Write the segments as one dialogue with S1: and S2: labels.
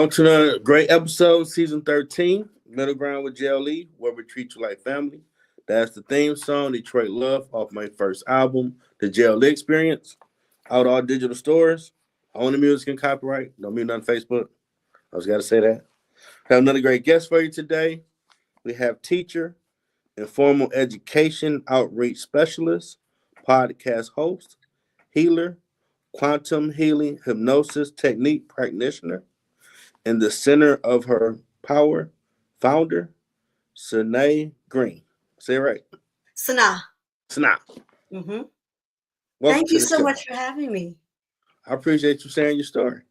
S1: Welcome to another great episode, season 13, Middle Ground with JLE, where we treat you like family. That's the theme song, Detroit Love, off my first album, The JLE Experience, out all digital stores. Own the music and copyright. Don't mean nothing Facebook. I just got to say that. Have another great guest for you today. We have teacher, informal education outreach specialist, podcast host, healer, quantum healing hypnosis technique practitioner, in the center of her power, founder, Sanaa Green. Say it right.
S2: Sanaa.
S1: Sanaa.
S2: Mm-hmm. Thank you so much for having me.
S1: I appreciate you sharing your story.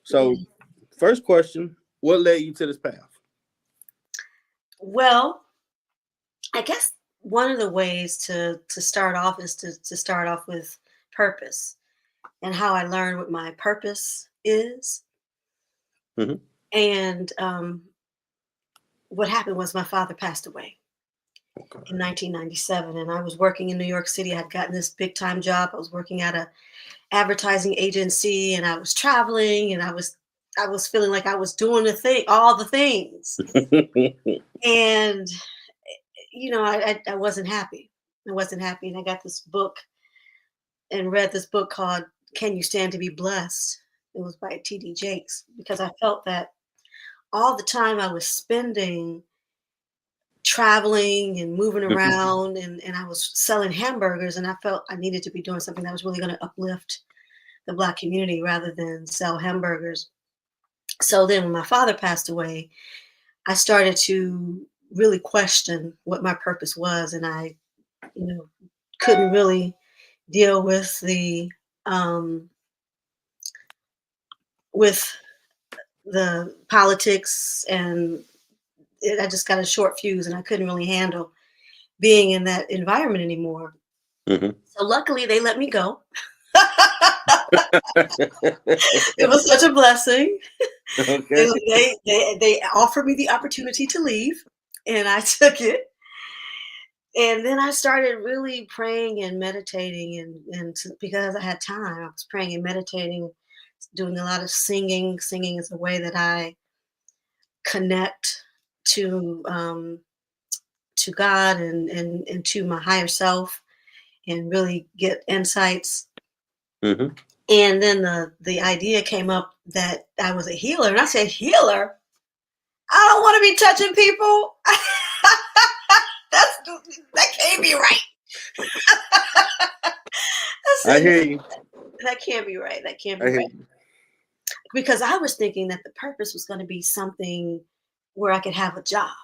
S1: So, first question, what led you to this path?
S2: Well, I guess one of the ways to start off is to start off with purpose and how I learned what my purpose is.
S1: Mm-hmm.
S2: And what happened was my father passed away in 1997, and I was working in New York City. I had gotten this big time job. I was working at a advertising agency, and I was traveling, and I was feeling like I was doing all the things. And I wasn't happy. And I got this book and read this book called Can You Stand to Be Blessed? It was by T.D. Jakes, because I felt that all the time I was spending traveling and moving around, and I was selling hamburgers, and I felt I needed to be doing something that was really going to uplift the Black community rather than sell hamburgers. So then when my father passed away, I started to really question what my purpose was, and I couldn't really deal with the politics, and I just got a short fuse, and I couldn't really handle being in that environment anymore.
S1: Mm-hmm.
S2: So luckily they let me go. It was such a blessing.
S1: Okay.
S2: They offered me the opportunity to leave, and I took it. And then I started really praying and meditating, and because I had time, I was praying and meditating, doing a lot of singing. Singing is a way that I connect to God and to my higher self, and really get insights.
S1: Mm-hmm.
S2: And then the idea came up that I was a healer, and I said, "Healer? I don't want to be touching people. That can't be right."
S1: I hear you.
S2: That can't be right. That can't
S1: I
S2: be
S1: hear
S2: right.
S1: you.
S2: Because I was thinking that the purpose was going to be something where I could have a job.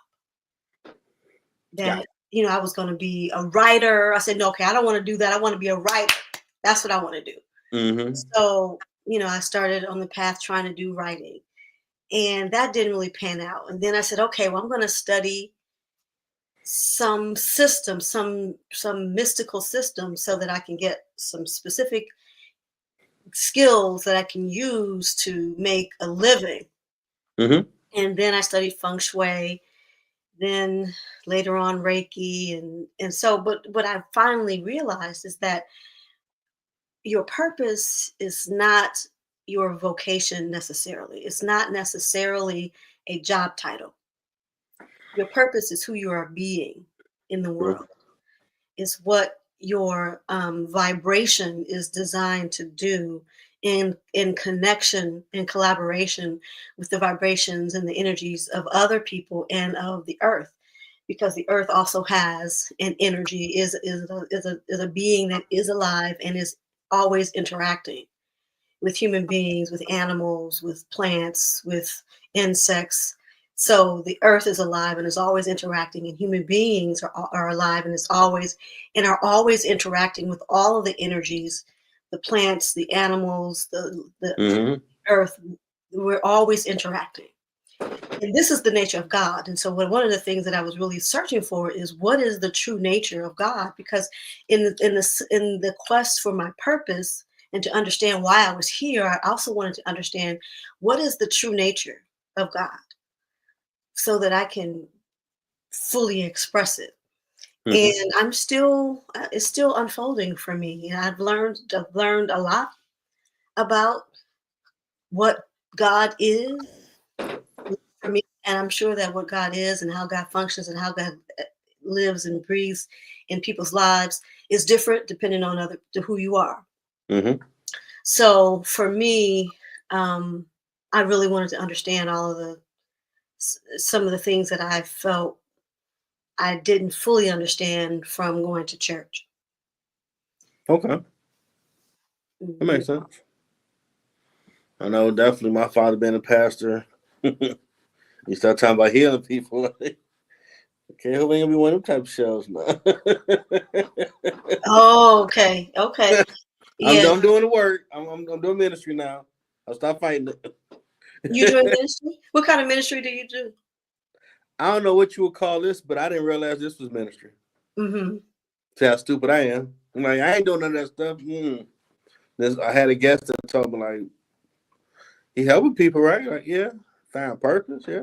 S2: That, I was going to be a writer. I said, no, okay, I don't want to do that. I want to be a writer. That's what I want to do.
S1: Mm-hmm.
S2: So, I started on the path trying to do writing, and that didn't really pan out. And then I said, okay, well, I'm going to study some system, some mystical system, so that I can get some specific skills that I can use to make a living.
S1: Mm-hmm.
S2: And then I studied feng shui, then later on Reiki, and so, but what I finally realized is that your purpose is not your vocation necessarily. It's not necessarily a job title. Your purpose is who you are being in the world. It's what your vibration is designed to do in connection and collaboration with the vibrations and the energies of other people and of the earth, because the earth also has an energy, is a being that is alive and is always interacting with human beings, with animals, with plants, with insects. So the earth is alive and is always interacting, and human beings are alive and are always interacting with all of the energies, the plants, the animals, the earth. We're always interacting. And this is the nature of God. And so one of the things that I was really searching for is, what is the true nature of God? Because in the quest for my purpose and to understand why I was here, I also wanted to understand what is the true nature of God, so that I can fully express it. And it's still unfolding for me. And I've learned a lot about what God is for me, and I'm sure that what God is and how God functions and how God lives and breathes in people's lives is different depending on other to who you are.
S1: Mm-hmm.
S2: So for me, um, I really wanted to understand all of the some of the things that I felt I didn't fully understand from going to church.
S1: Okay, that
S2: Mhm.
S1: makes sense. I know definitely my father being a pastor. You start talking about healing people. Okay, who ain't gonna be one of them type of shows now.
S2: Oh, okay, okay, yeah.
S1: I'm doing the work. I'm doing ministry now. I'll stop fighting
S2: You doing
S1: it.
S2: ministry? What kind of ministry do you do?
S1: I don't know what you would call this, but I didn't realize this was ministry.
S2: Hmm.
S1: See how stupid I am. I'm like, I ain't doing none of that stuff. I had a guest that told me like, he helping people, right? Like, yeah, find purpose, yeah.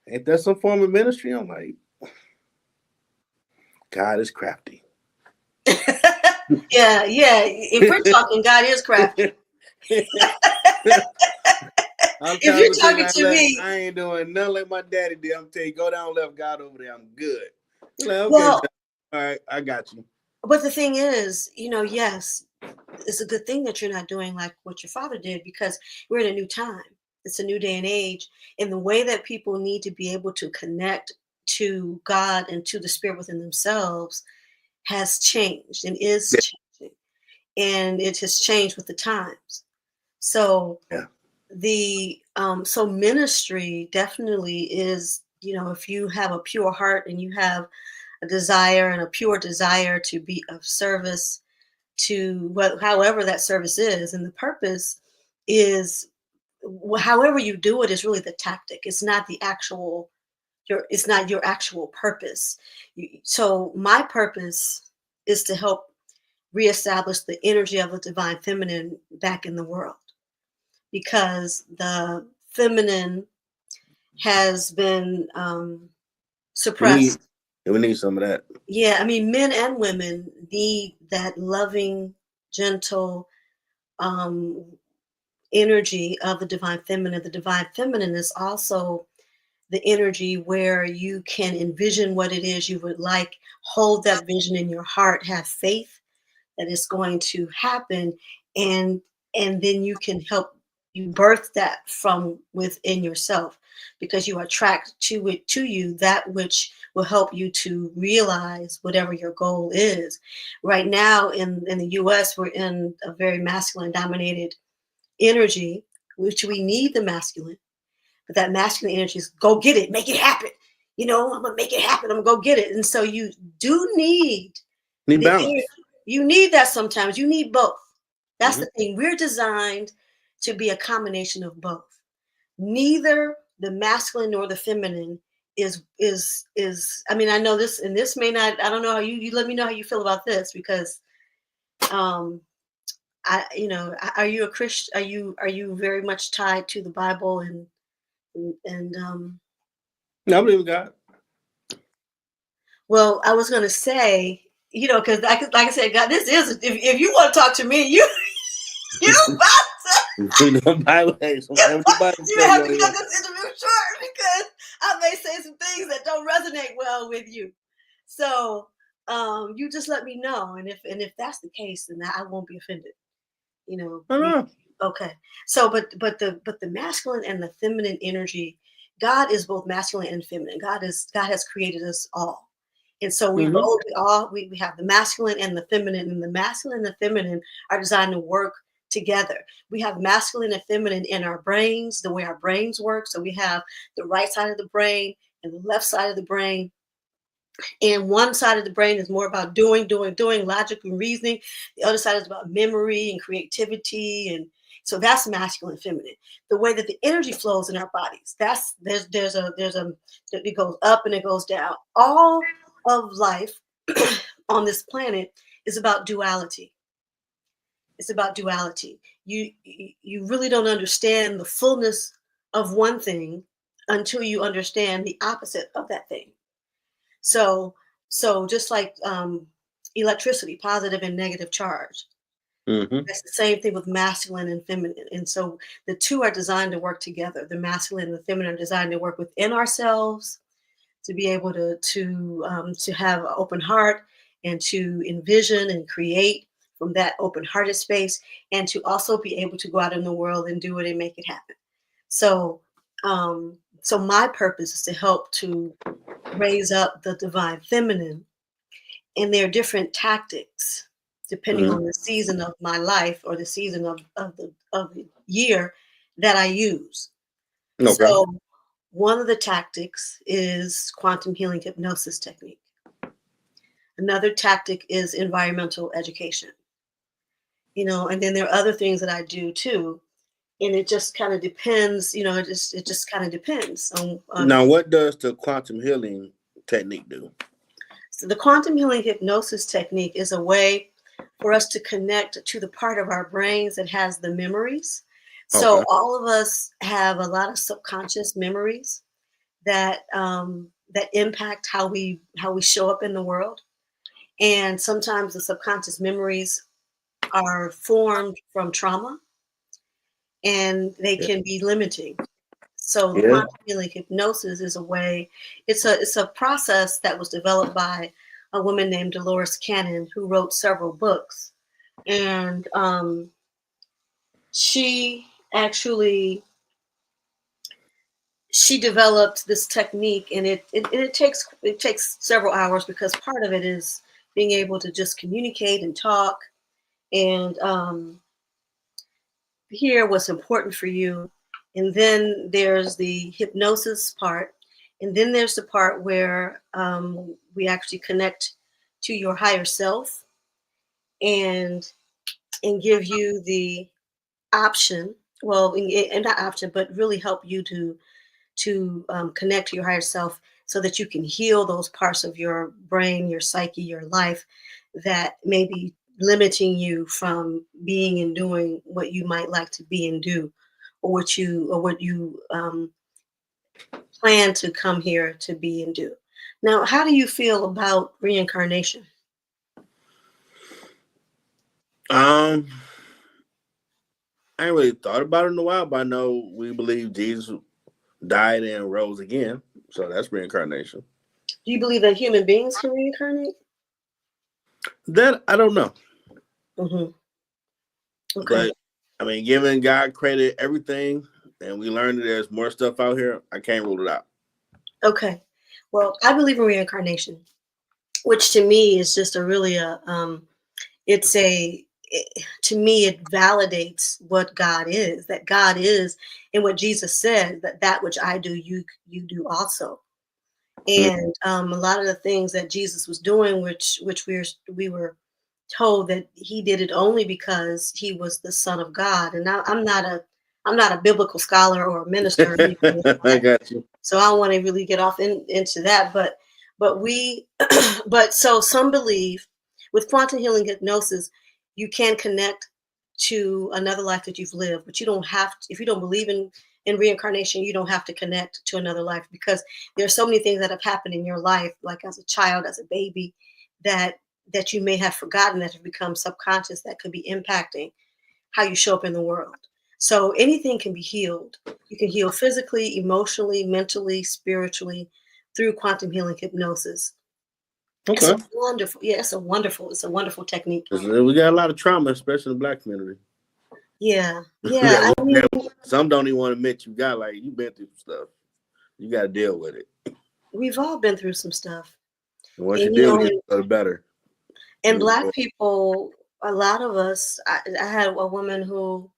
S1: Ain't that some form of ministry? I'm like, God is crafty.
S2: Yeah, yeah. If we're talking, God is crafty.
S1: I'm
S2: If
S1: trying
S2: you're
S1: to tell you,
S2: talking
S1: like,
S2: to
S1: look,
S2: me,
S1: I ain't doing nothing like my daddy did. I'm tell you, go down left, God over there. I'm good. You're like, okay,
S2: well,
S1: John. All right, I got you.
S2: but the thing is, yes, it's a good thing that you're not doing like what your father did because we're in a new time. It's a new day and age. And the way that people need to be able to connect to God and to the spirit within themselves has changed and is
S1: Yeah,
S2: changing. And it has changed with the times. So
S1: yeah.
S2: so ministry definitely is, if you have a pure heart and you have a desire and a pure desire to be of service to however that service is, and the purpose is however you do it is really the tactic. It's not the actual it's not your actual purpose. So my purpose is to help reestablish the energy of the divine feminine back in the world because the feminine has been
S1: We need,
S2: suppressed.
S1: we need some of that.
S2: Yeah, I mean, men and women need that loving, gentle um, energy of the divine feminine. The divine feminine is also the energy where you can envision what it is you would like, hold that vision in your heart, have faith that it's going to happen, and then you can help you birth that from within yourself because you attract to you that which will help you to realize whatever your goal is. Right now in the US, we're in a very masculine dominated energy, which we need the masculine, but that masculine energy is go get it, make it happen. I'm gonna make it happen. I'm gonna go get it. And so you do need
S1: Need
S2: the ener
S1: balance.
S2: you need that sometimes. You need both. That's
S1: Hmm.
S2: the thing. We're designed to be a combination of both. Neither the masculine nor the feminine is I mean, I know this and this may not, I don't know how you let me know how you feel about this because um are you a Christian? Are you very much tied to the Bible and
S1: No, I believe in God.
S2: well, I was gonna say, because like I said, God, this is if you want to talk to me, you about to
S1: We know Bible. Hey,
S2: you
S1: sometimes the Bible study
S2: have
S1: on
S2: to cut
S1: here.
S2: this interview short because I may say some things that don't resonate well with you. So you just let me know, and if that's the case, then I won't be offended. You know,
S1: I
S2: you
S1: know.
S2: okay. So but the masculine and the feminine energy, God is both masculine and feminine. God has created us all. And so
S1: Hmm.
S2: we have the masculine and the feminine, and the masculine and the feminine are designed to work together. We have masculine and feminine in our brains, the way our brains work. So we have the right side of the brain and the left side of the brain, and one side of the brain is more about doing, logic and reasoning. The other side is about memory and creativity. And so that's masculine and feminine. The way that the energy flows in our bodies, there's a it goes up and it goes down. All of life on this planet is about duality. It's about duality. You really don't understand the fullness of one thing until you understand the opposite of that thing. So, so just like electricity, positive and negative charge.
S1: Mm-hmm.
S2: That's the same thing with masculine and feminine. And so the two are designed to work together. The masculine and the feminine are designed to work within ourselves, to be able to have an open heart and to envision and create from that open-hearted space, and to also be able to go out in the world and do it and make it happen. So, so my purpose is to help to raise up the divine feminine, and there are different tactics depending
S1: Mm-hmm.
S2: on the season of my life or the season of the year that I use.
S1: Okay.
S2: So one of the tactics is quantum healing hypnosis technique. Another tactic is environmental education, and then there are other things that I do too. And it just kind of depends, it just kind of depends on.
S1: Now, what does the quantum healing technique do?
S2: So the quantum healing hypnosis technique is a way for us to connect to the part of our brains that has the memories. So
S1: Okay.
S2: all of us have a lot of subconscious memories that impact how we show up in the world. And sometimes the subconscious memories are formed from trauma, and they
S1: Yeah.
S2: can be limiting. So the
S1: Yeah.
S2: quantum healing hypnosis is a way. It's a process that was developed by a woman named Dolores Cannon, who wrote several books, and she actually she developed this technique, and it takes several hours, because part of it is being able to just communicate and talk and hear what's important for you. And then there's the hypnosis part. And then there's the part where we actually connect to your higher self, and give you the option. Well, and not option, but really help you to connect to your higher self, so that you can heal those parts of your brain, your psyche, your life that may be limiting you from being and doing what you might like to be and do, or what you plan to come here to be and do. Now, how do you feel about reincarnation?
S1: Um, I ain't really thought about it in a while, but I know we believe Jesus died and rose again, so that's reincarnation.
S2: Do you believe that human beings can reincarnate?
S1: That I don't know,
S2: Hmm. Okay.
S1: but I mean, giving God credit, everything, and we learned that there's more stuff out here. I can't rule it out.
S2: Okay. Well, I believe in reincarnation, which to me is just a really it's a to me it validates what God is, that God is, and what Jesus said, that which I do, you do also.
S1: Mm.
S2: And a lot of the things that Jesus was doing, which we were told that he did it only because he was the Son of God. And I'm not a biblical scholar or a minister or anything like
S1: I
S2: that,
S1: got you.
S2: so I don't want to really get off into that. But we but so some believe with quantum healing hypnosis, you can connect to another life that you've lived, but you don't have to. If you don't believe in reincarnation, you don't have to connect to another life, because there's so many things that have happened in your life, like as a child, as a baby, that that you may have forgotten, that have become subconscious, that could be impacting how you show up in the world. So anything can be healed. You can heal physically, emotionally, mentally, spiritually through quantum healing hypnosis. It's a
S1: Okay.
S2: wonderful, yeah, it's a wonderful technique.
S1: 'Cause, we got a lot of trauma, especially in the black community.
S2: Yeah, yeah.
S1: that,
S2: I mean,
S1: that some don't even want to admit you got, like, you've been through some stuff. You got to deal with it.
S2: we've all been through some stuff,
S1: And once you
S2: and
S1: deal with it, it's better.
S2: and
S1: Move
S2: black
S1: forward.
S2: people, a lot of us. I had a woman who,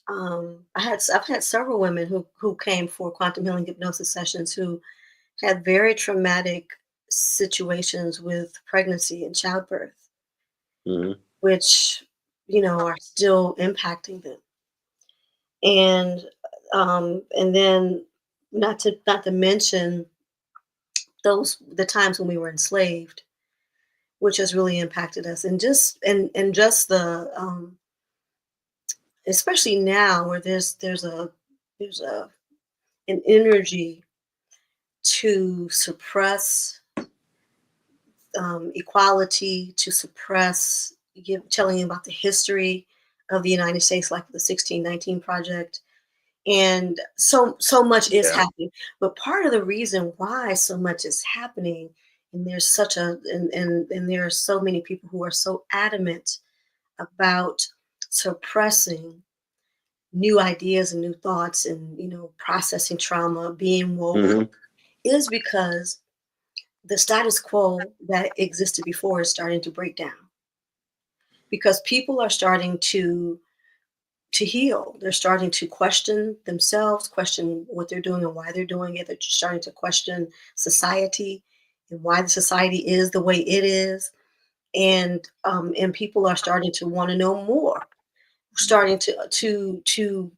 S2: I've had several women who came for quantum healing hypnosis sessions, who had very traumatic situations with pregnancy and childbirth,
S1: Mhm.
S2: which are still impacting them. And then, not to mention the times when we were enslaved, which has really impacted us. And just the especially now, where there's an energy to suppress equality, to suppress, telling you about the history of the United States, like the 1619 Project, and so much is
S1: Yeah.
S2: happening. But part of the reason why so much is happening, and there's such a and there are so many people who are so adamant about suppressing new ideas and new thoughts, and processing trauma, being woke,
S1: Hmm.
S2: is because the status quo that existed before is starting to break down, because people are starting to heal. They're starting to question themselves, question what they're doing and why they're doing it. They're starting to question society and why the society is the way it is. And people are starting to want to know more, starting to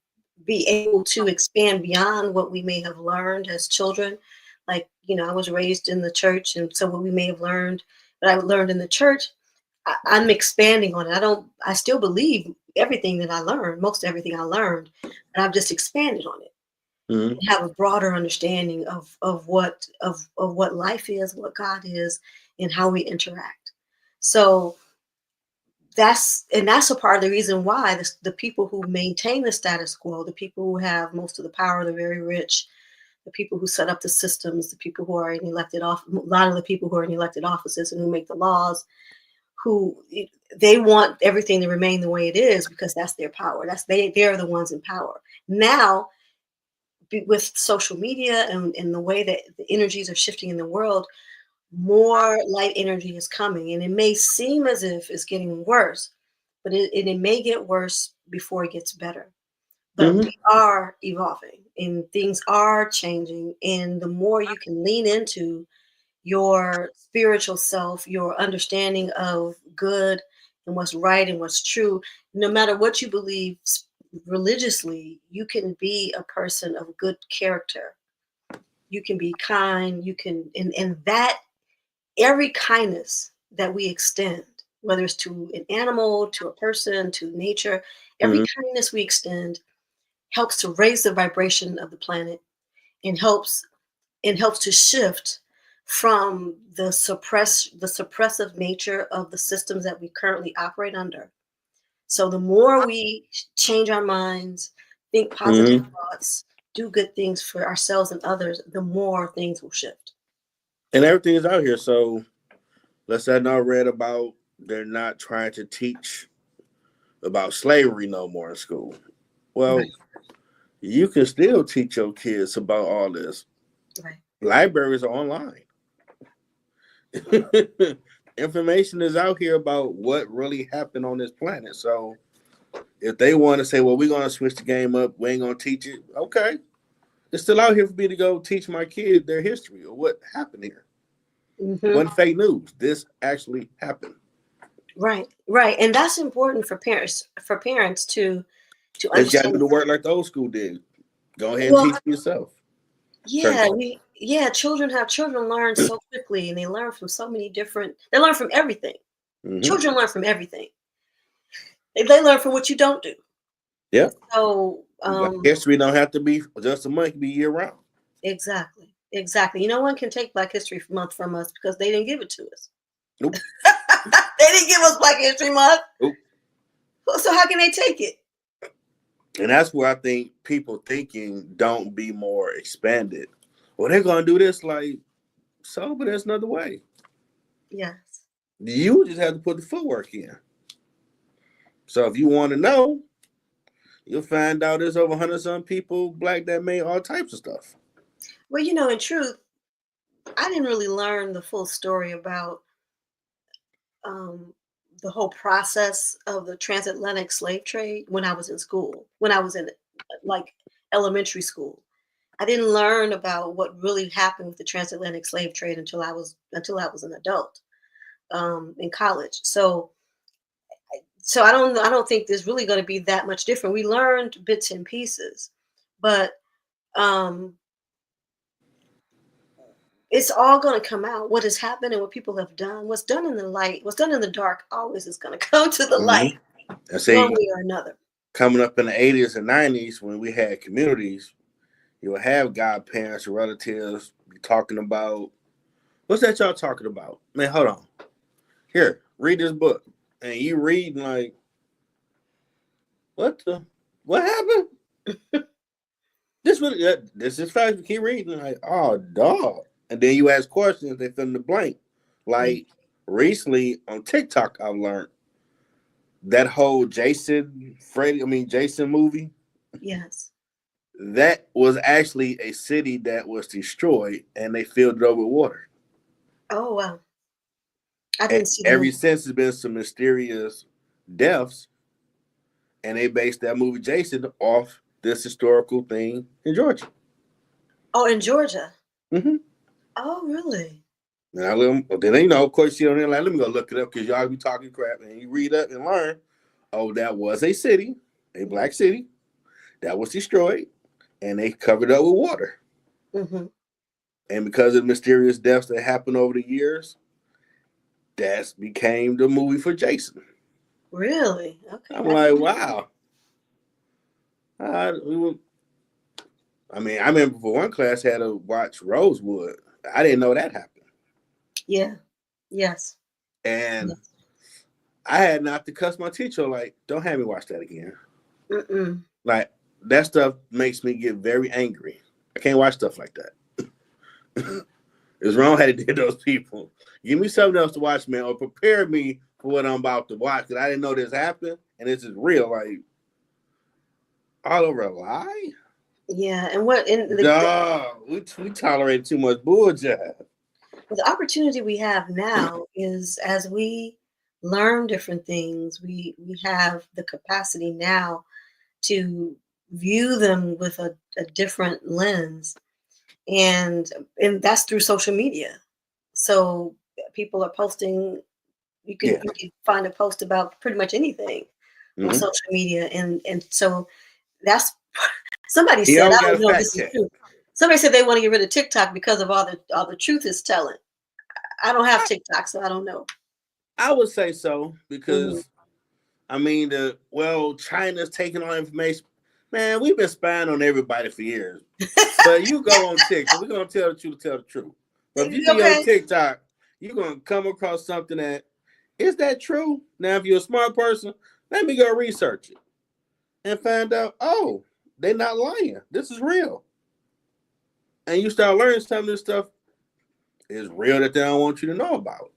S2: be able to expand beyond what we may have learned as children. Like, I was raised in the church, and so what we may have learned, what I learned in the church, I'm expanding on it. I still believe everything that I learned, most everything I learned, and I've just expanded on it
S1: Hmm.
S2: and have a broader understanding of what life is, what God is, and how we interact. So that's a part of the reason why the people who maintain the status quo, the people who have most of the power, the very rich, the people who set up the systems, the people who are in elected off, a lot of the people who are in elected offices and who make the laws, who they want everything to remain the way it is because that's their power. They're the ones in power. Now, with social media and the way that the energies are shifting in the world, more light energy is coming. And it may seem as if it's getting worse, but it may get worse before it gets better. But
S1: Hmm.
S2: we are evolving and things are changing. And the more you can lean into your spiritual self, your understanding of good and what's right and what's true, no matter what you believe religiously, you can be a person of good character. You can be kind, and that every kindness that we extend, whether it's to an animal, to a person, to nature, every
S1: Hmm.
S2: kindness we extend helps to raise the vibration of the planet, and helps to shift from the suppressive nature of the systems that we currently operate under. So the more we change our minds, think positive
S1: Hmm.
S2: thoughts, do good things for ourselves and others, the more things will shift.
S1: And everything is out here. So let's say I now read about they're not trying to teach about slavery no more in school. Well,
S2: Right,
S1: you can still teach your kids about all this.
S2: right.
S1: Libraries are online. Information is out here about what really happened on this planet. So if they want to say, well, we're going to switch the game up, we ain't going to teach it, okay. It's still out here for me to go teach my kid their history or what happened here.
S2: Hmm.
S1: One fake news. This actually happened.
S2: Right, right, and that's important for parents to
S1: They just got to do
S2: understand.
S1: the work like the old school did. Go ahead and
S2: Well,
S1: teach yourself certain
S2: yeah,
S1: things.
S2: children learn so quickly, and they learn from so many different. They learn from everything.
S1: Hmm.
S2: Children learn from everything. They learn from what you don't do.
S1: Yeah.
S2: So,
S1: Black history don't have to be just a month, it can be year round.
S2: exactly, exactly. No one can take Black History Month from us because they didn't give it to us.
S1: Nope.
S2: They didn't give us Black History Month,
S1: Nope.
S2: so how can they take it?
S1: And that's where I think people thinking don't be more expanded. Well, they're gonna do this like so, but there's another way.
S2: Yes.
S1: You just have to put the footwork in. So if you want to know, you'll find out there's over 100 some people black that made all types of stuff.
S2: Well, in truth, I didn't really learn the full story about um, the whole process of the transatlantic slave trade when I was in school, when I was in like elementary school. I didn't learn about what really happened with the transatlantic slave trade until I was an adult in college. So I don't think there's really going to be that much different. We learned bits and pieces, but um, it's all going to come out. What has happened and what people have done, what's done in the light, what's done in the dark, always is going to come to the light
S1: Hmm. And
S2: one
S1: see,
S2: way or another.
S1: coming up in the 80s and 90s when we had communities, you would have godparents or relatives be talking about what's that y'all talking about? Man, hold on. Here, read this book. and you reading like, what happened? This is fact. You keep reading like, oh, dog, and then you ask questions, they fill in the blank. Like recently on TikTok, I've learned that whole Jason movie.
S2: Yes.
S1: That was actually a city that was destroyed, and they filled it over with water.
S2: Oh wow. I
S1: And
S2: didn't see the
S1: ever
S2: movie.
S1: since, there's been some mysterious deaths, and they based that movie Jason off this historical thing in Georgia.
S2: Oh, in Georgia.
S1: Mm-hmm.
S2: Oh, really?
S1: And I let them, well, then of course, you know, like, let me go look it up because y'all be talking crap, and you read up and learn. Oh, that was a city, a black city, that was destroyed, and they covered up with water.
S2: Mm-hmm.
S1: And because of the mysterious deaths that happened over the years, that became the movie for Jason.
S2: Really? Okay.
S1: I'm like, wow. I mean, I remember for one class had to watch Rosewood. I didn't know that happened.
S2: Yeah. Yes.
S1: And
S2: Yes.
S1: I had not to cuss my teacher, like, don't have me watch that again.
S2: Mm-mm.
S1: Like, that stuff makes me get very angry. I can't watch stuff like that. It's wrong how they did those people. Give me something else to watch, man, or prepare me for what I'm about to watch, because I didn't know this happened, and this is real. Like, all over a lie?
S2: Yeah. And what in
S1: Dog, we tolerate too much bullshit.
S2: the opportunity we have now is as we learn different things, we have the capacity now to view them with a different lens, and that's through social media. So people are posting.
S1: Yeah.
S2: You can find a post about pretty much anything on
S1: Mm-hmm.
S2: social media, and so that's somebody
S1: He
S2: said,
S1: always
S2: I
S1: got
S2: don't
S1: a
S2: know if
S1: fact
S2: this is
S1: check.
S2: true. Somebody said they want to get rid of TikTok because of all the truth is telling. I don't have TikTok, so I don't know.
S1: I would say so
S2: Hmm.
S1: because I mean, China's taking all information. Man, we've been spying on everybody for years. But you go on TikTok, we're gonna tell the truth, tell the truth. But if you be on
S2: Okay.
S1: TikTok, you're gonna come across something that is that true? Now, if you're a smart person, let me go research it and find out, oh, they're not lying. This is real. And you start learning some of this stuff is real that they don't want you to know about.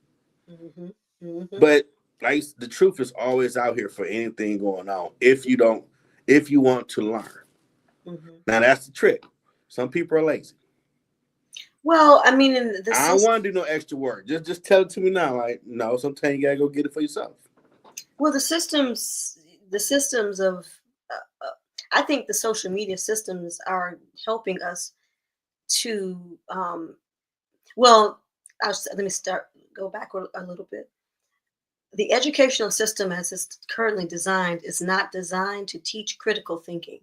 S2: Hmm. Hmm.
S1: But like the truth is always out here for anything going on. If you want to learn.
S2: Hmm.
S1: Now that's the trick. Some people are lazy.
S2: Well, I mean, in the
S1: I don't
S2: system,
S1: want to do no extra work. Just tell it to me now. Like, no, sometimes you gotta go get it for yourself.
S2: well, the systems of, I think the social media systems are helping us to, well, let me go back a little bit. The educational system as it's currently designed is not designed to teach critical thinking.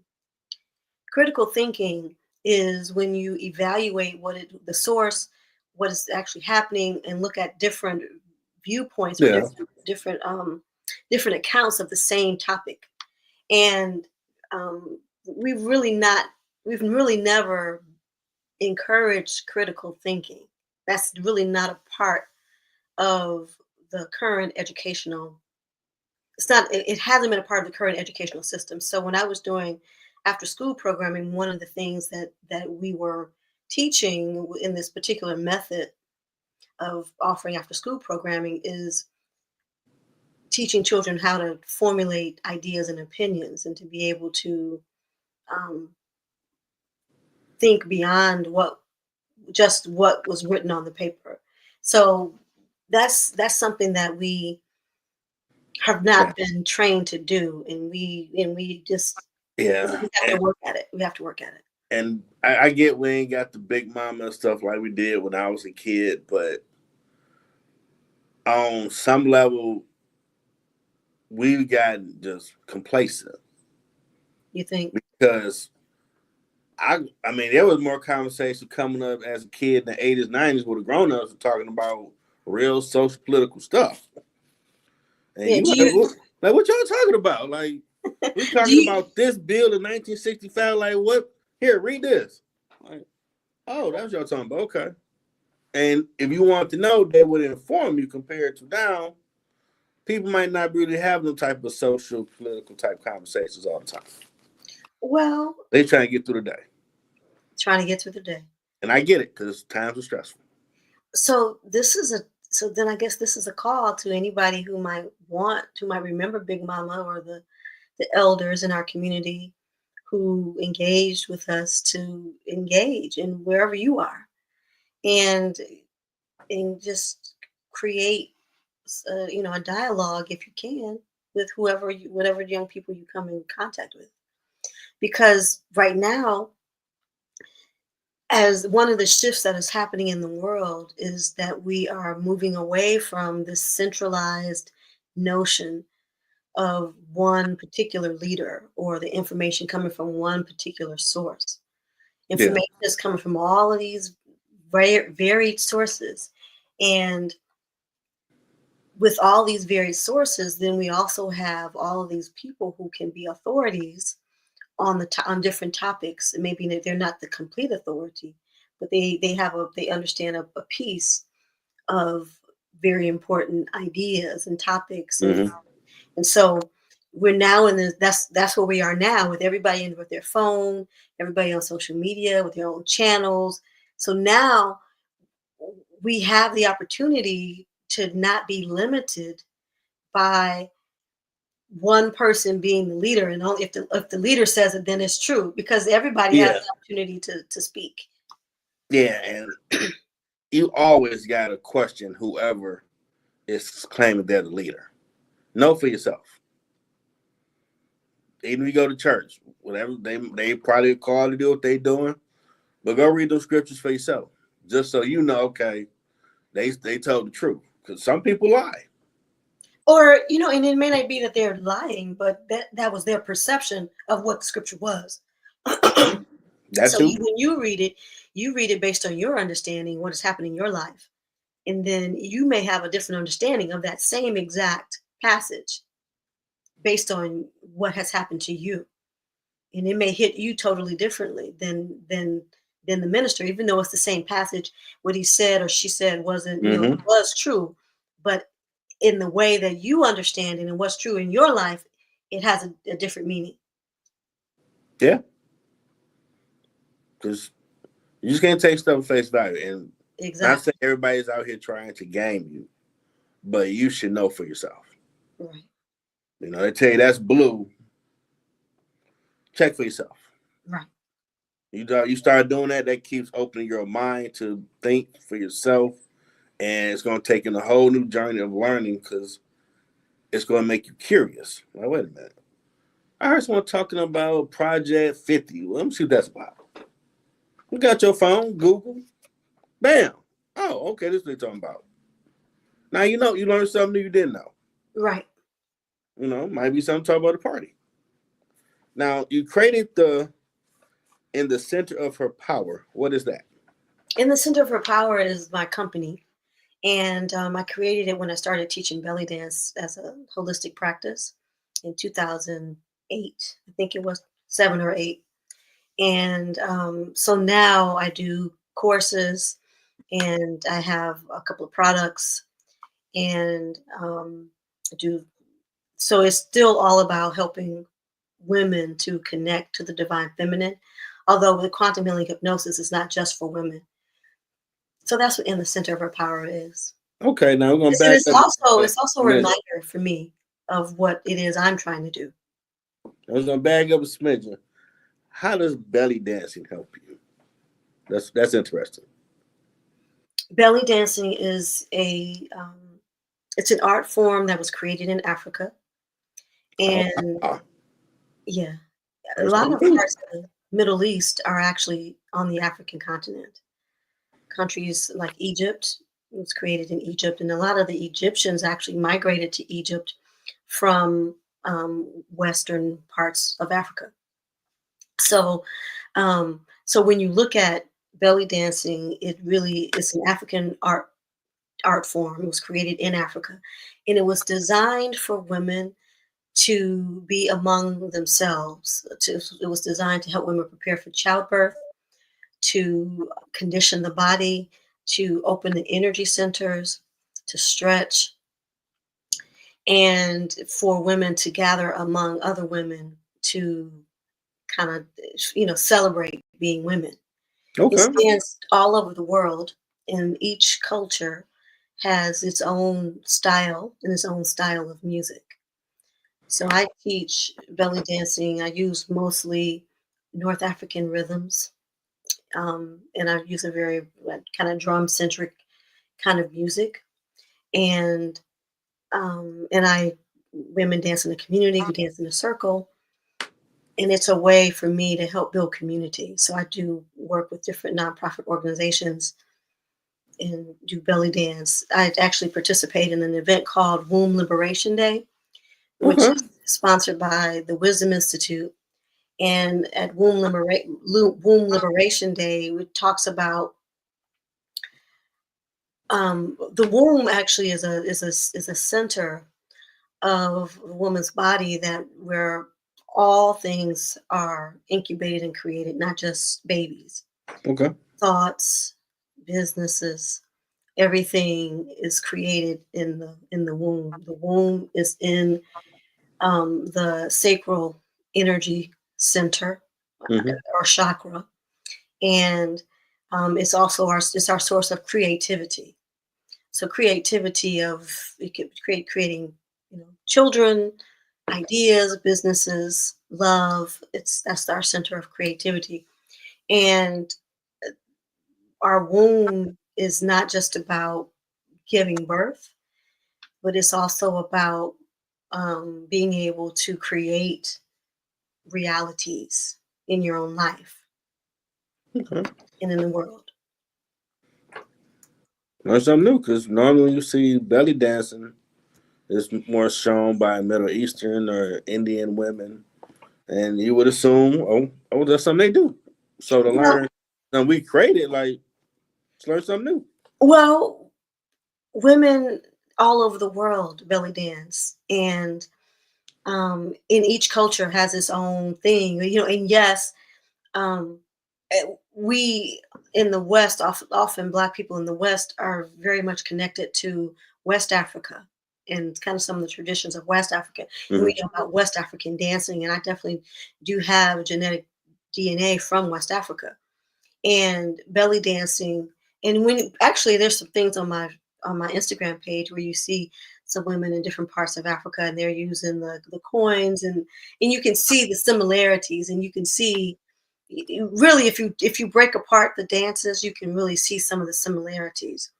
S2: Critical thinking is when you evaluate the source, what is actually happening, and look at different viewpoints or
S1: Yeah.
S2: different accounts of the same topic. And um, we've really not we've really never encouraged critical thinking. That's really not a part of the current educational. It's not. It hasn't been a part of the current educational system. So when I was doing after school programming, one of the things that we were teaching in this particular method of offering after school programming is teaching children how to formulate ideas and opinions and to be able to um, think beyond what was written on the paper. So that's something that we have
S1: Yeah.
S2: not been trained to do, and we just
S1: Yeah.
S2: we have to work at it. We have to work at it.
S1: And I get we ain't got the big mama and stuff like we did when I was a kid, but on some level we've gotten just complacent
S2: You think?
S1: because I mean there was more conversation coming up as a kid in the 80s, 90s where the grown ups were talking about real social political stuff. And
S2: Yeah.
S1: you like what y'all talking about? Like we
S2: Do
S1: talking
S2: you
S1: about this bill in 1965. Like what? Here, read this. Like, oh, that's what y'all talking about. Okay. And if you want to know, they would inform you compared to now. people might not really have no type of social, political type conversations all the time.
S2: Well,
S1: They trying to get through the day.
S2: trying to get through the day.
S1: And I get it because times are stressful.
S2: So then I guess this is a call to anybody who might remember Big Mama or the elders in our community who engaged with us to engage in wherever you are, and just create a dialogue if you can with whatever young people you come in contact with, because right now, as one of the shifts that is happening in the world is that we are moving away from this centralized notion of one particular leader or the information coming from one particular source.
S1: Yeah.
S2: Information is coming from all of these varied sources. And with all these varied sources, then we also have all of these people who can be authorities on different topics. And maybe they're not the complete authority, but they understand a piece of very important ideas and topics,
S1: Mm-hmm.
S2: and so we're now in this. That's where we are now, with everybody in with their phone, everybody on social media with their own channels. So now we have the opportunity to not be limited by one person being the leader, and only if the leader says it, then it's true, because everybody has
S1: Yeah.
S2: the opportunity to speak.
S1: Yeah. And you always got to question whoever is claiming they're the leader. Know for yourself. Even if you go to church, whatever they probably called to do what they doing, but go read those scriptures for yourself, just so you know. Okay, they told the truth, because some people lie.
S2: Or, and it may not be that they're lying, but that was their perception of what the scripture was.
S1: That
S2: So
S1: too.
S2: when you read it based on your understanding, what is happening in your life. And then you may have a different understanding of that same exact passage based on what has happened to you. And it may hit you totally differently than the minister, even though it's the same passage. What he said or she said wasn't,
S1: Mm-hmm.
S2: was true, but in the way that you understand it and what's true in your life, it has a different meaning.
S1: Yeah, because you just can't take stuff at face value. And not
S2: Exactly.
S1: saying everybody's out here trying to game you, but you should know for yourself.
S2: Right.
S1: They tell you that's blue. Check for yourself.
S2: Right.
S1: You start doing that. That keeps opening your mind to think for yourself, and it's going to take you on a whole new journey of learning, because it's going to make you curious. Like, wait a minute. I heard someone talking about Project 50. Well, let me see what that's about. You got your phone, Google, bam. Oh, okay, this is what they're talking about. Now you learned something new you didn't know.
S2: Right.
S1: Might be something to talk about the party. Now, you created in the center of her power. What is that?
S2: In the Center for Power is my company. And I created it when I started teaching belly dance as a holistic practice in 2008. I think it was 7 or 8. And so now I do courses, and I have a couple of products, and do so it's still all about helping women to connect to the divine feminine. Although the quantum healing hypnosis is not just for women. So that's what In the Center of Her Power is.
S1: Okay, now we're going to
S2: And
S1: back
S2: it's
S1: up
S2: also
S1: a
S2: a
S1: minute.
S2: reminder for me of what it is I'm trying to do.
S1: I was going to back up a smidgen. How does belly dancing help you? That's interesting.
S2: Belly dancing is it's an art form that was created in Africa,
S1: Oh,
S2: and
S1: wow.
S2: yeah, a
S1: There's
S2: lot
S1: something
S2: of
S1: to
S2: parts of the Middle East are actually on the African continent. Countries like Egypt, it was created in Egypt, and a lot of the Egyptians actually migrated to Egypt from western parts of Africa. So, so when you look at belly dancing, it really is an African art form. It was created in Africa, and it was designed for women to be among themselves. It was designed to help women prepare for childbirth, to condition the body, to open the energy centers, to stretch. and for women to gather among other women to kind of, celebrate being women. It
S1: Okay.
S2: stands all over the world, and each culture has its own style and its own style of music. So I teach belly dancing. I use mostly North African rhythms, and I use a very kind of drum centric kind of music. And I women dance in the community. We dance in a circle, and it's a way for me to help build community. So I do work with different nonprofit organizations and do belly dance. I actually participate in an event called Womb Liberation Day, which
S1: Okay.
S2: is sponsored by the Wisdom Institute. And at Womb Liberation Day, it talks about the womb actually is a center of a woman's body that where all things are incubated and created, not just babies.
S1: Okay.
S2: Thoughts, businesses, everything is created in the womb. The womb is in the sacral energy center
S1: Hmm.
S2: or chakra, and it's our source of creativity. So creativity of it could creating children, ideas, businesses, love. That's our center of creativity, and our womb is not just about giving birth, but it's also about being able to create realities in your own life
S1: Okay.
S2: and in the world.
S1: Learn something new because normally you see belly dancing is more shown by Middle Eastern or Indian women, and you would assume, oh, that's something they do. So to
S2: Well,
S1: learn, and we created like let's learn something new.
S2: well, women all over the world belly dance, and in each culture has its own thing, and yes, um, we in the West, often Black people in the West are very much connected to West Africa and kind of some of the traditions of West Africa. And we
S1: Hmm.
S2: know about West African dancing, and I definitely do have genetic DNA from West Africa and belly dancing. And when actually there's some things on my Instagram page where you see some women in different parts of Africa and they're using the coins, and you can see the similarities, and you can see really if you break apart the dances, you can really see some of the similarities